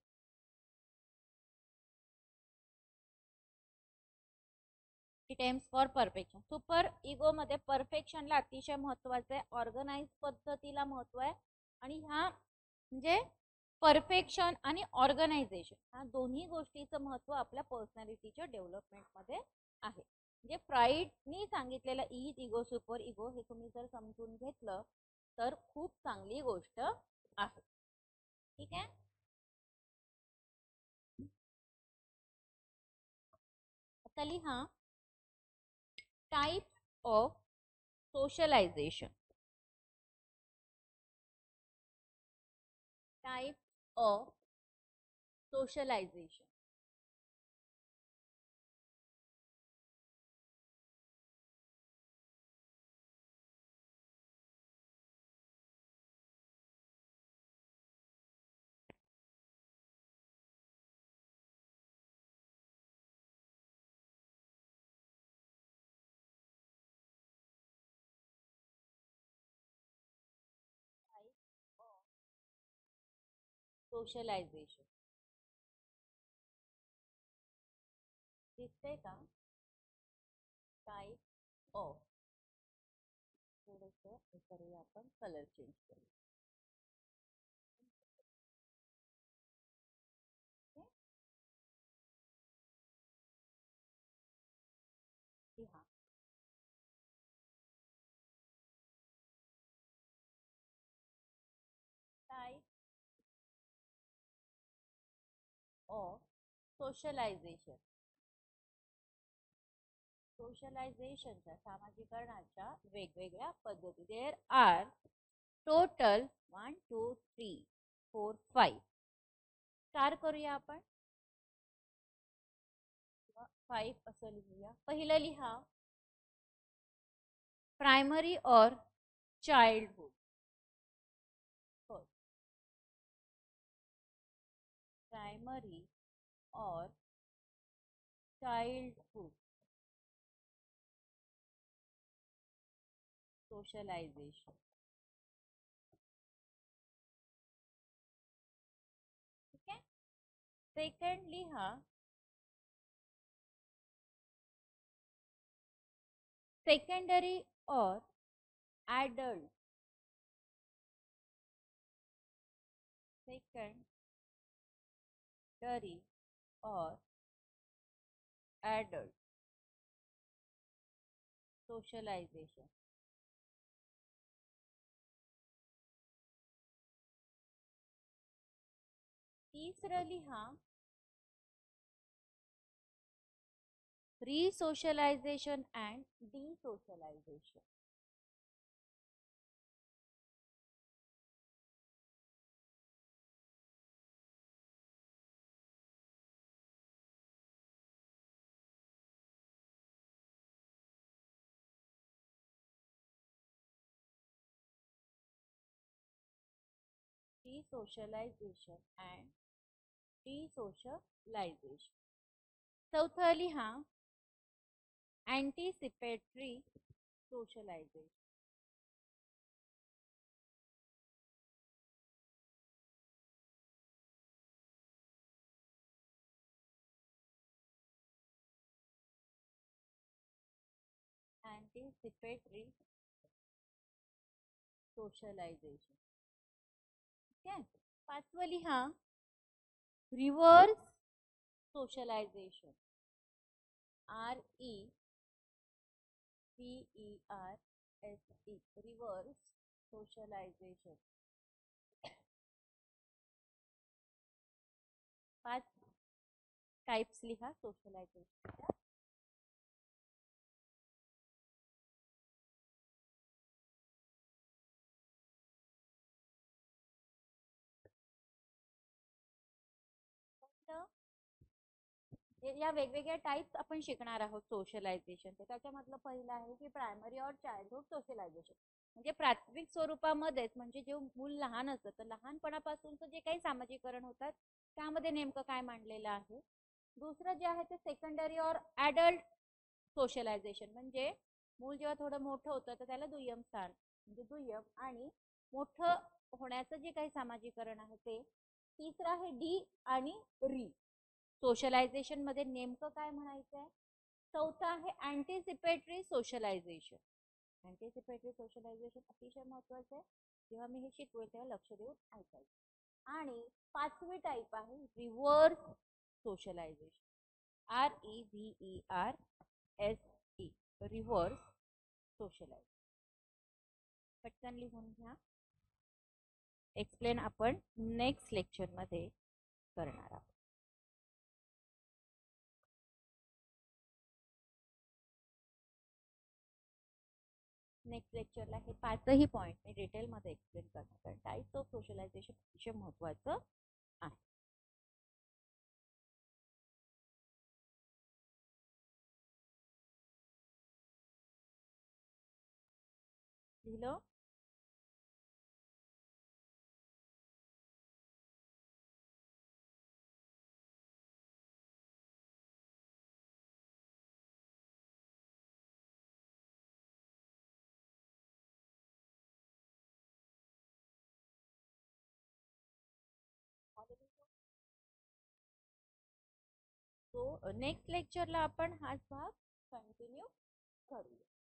It aims for perfection. Super ego मध्ये परफेक्शनला अतिशय महत्वाचं आहे, ऑर्गनाइज पद्धतीला महत्व आहे आणि ह्या म्हणजे परफेक्शन आणि ऑर्गनायझेशन ह्या दोन्ही गोष्टीचं महत्व आपल्या पर्सनॅलिटीच्या डेव्हलपमेंट मध्ये आहे. म्हणजे फ्राईडनी सांगितलेलं इज इगो सुपर इगो हे तुम्ही जर समजून घेतलं तर खूप चांगली गोष्ट आहे. ठीक आहे. आता लिहा types of socialisation. Types of socialisation. Socialisation दिसतंय का? Type of. थोडंसं हे करूया आपण, कलर चेंज करूया. लिहा ऑफ सोशलायझेशन. सोशलायझेशनच्या सामाजिकरणाच्या वेगवेगळ्या पद्धती. There R total 1 2 3 4 5. स्टार करूया आपण. 5 असं लिहूया. पहिलं लिहा प्रायमरी और चाइल्डहुड. प्राइमरी और चाइल्डहुड सोशलाइजेशन. ठीक है. सेकंडली हा सेकेंडरी और एडल्ट. सेकेंडरी और एडल्ट सोशलाइजेशन. तीसरं लिहा रीसोशलायझेशन अँड डिसोशलायझेशन. डिसोशलायझेशन अँड डिसोशलायझेशन. चौथा लिहा अँटिसिपेटरी सोशलायझेशन. Anticipatory socialisation. ठीक आहे. पाचवं लिहा reverse socialisation. REVERSE reverse socialisation. 5 types लिहा सोशलायझेशनच्या. या वेगवेगळ्या टाइप्स आपण शिकणार आहोत सोशलायझेशनचे. त्याच्यामधलं पहिलं आहे की प्रायमरी और चाइल्डहुड सोशलायझेशन. म्हणजे प्राथमिक स्वरूपामध्येच, म्हणजे जे मूल लहान असतं तर लहानपणापासूनचं जे काही सामाजिकरण होतात त्यामध्ये नेमकं काय मांडलेलं आहे. दुसरं जे आहे ते सेकंडरी और ऍडल्ट सोशलायझेशन. म्हणजे मूल जेव्हा थोडं मोठं होतं तर त्याला दुय्यम स्थान, म्हणजे दुय्यम आणि मोठं होण्याचं जे काही सामाजिकरण आहे ते. तिसरं आहे डी आणि री सोशलायझेशन मध्ये नेमकं काय म्हणायचंय. चौथा आहे अँटिसिपेटरी सोशलायझेशन. अँटिसिपेटरी सोशलायझेशन अतिशय महत्वाचं आहे. जेव्हा मी हे शिकवेल तेव्हा लक्ष देऊन ऐकायचं. आणि पाचवी टाईप आहे reverse socialisation. REVERSE reverse socialisation. पटकन लिहून घ्या. एक्सप्लेन आपण नेक्स्ट लेक्चर मध्ये करणार आहोत. नेक्स्ट लेक्चरला हे पाचही पॉइंट मी डिटेलमध्ये एक्सप्लेन करणार. कारण टाइप्स ऑफ सोशलायझेशन अतिशय महत्वाचं आहे. लिहिलं. सो नेक्स्ट लेक्चरला आपण हाच भाग कंटिन्यू करूया.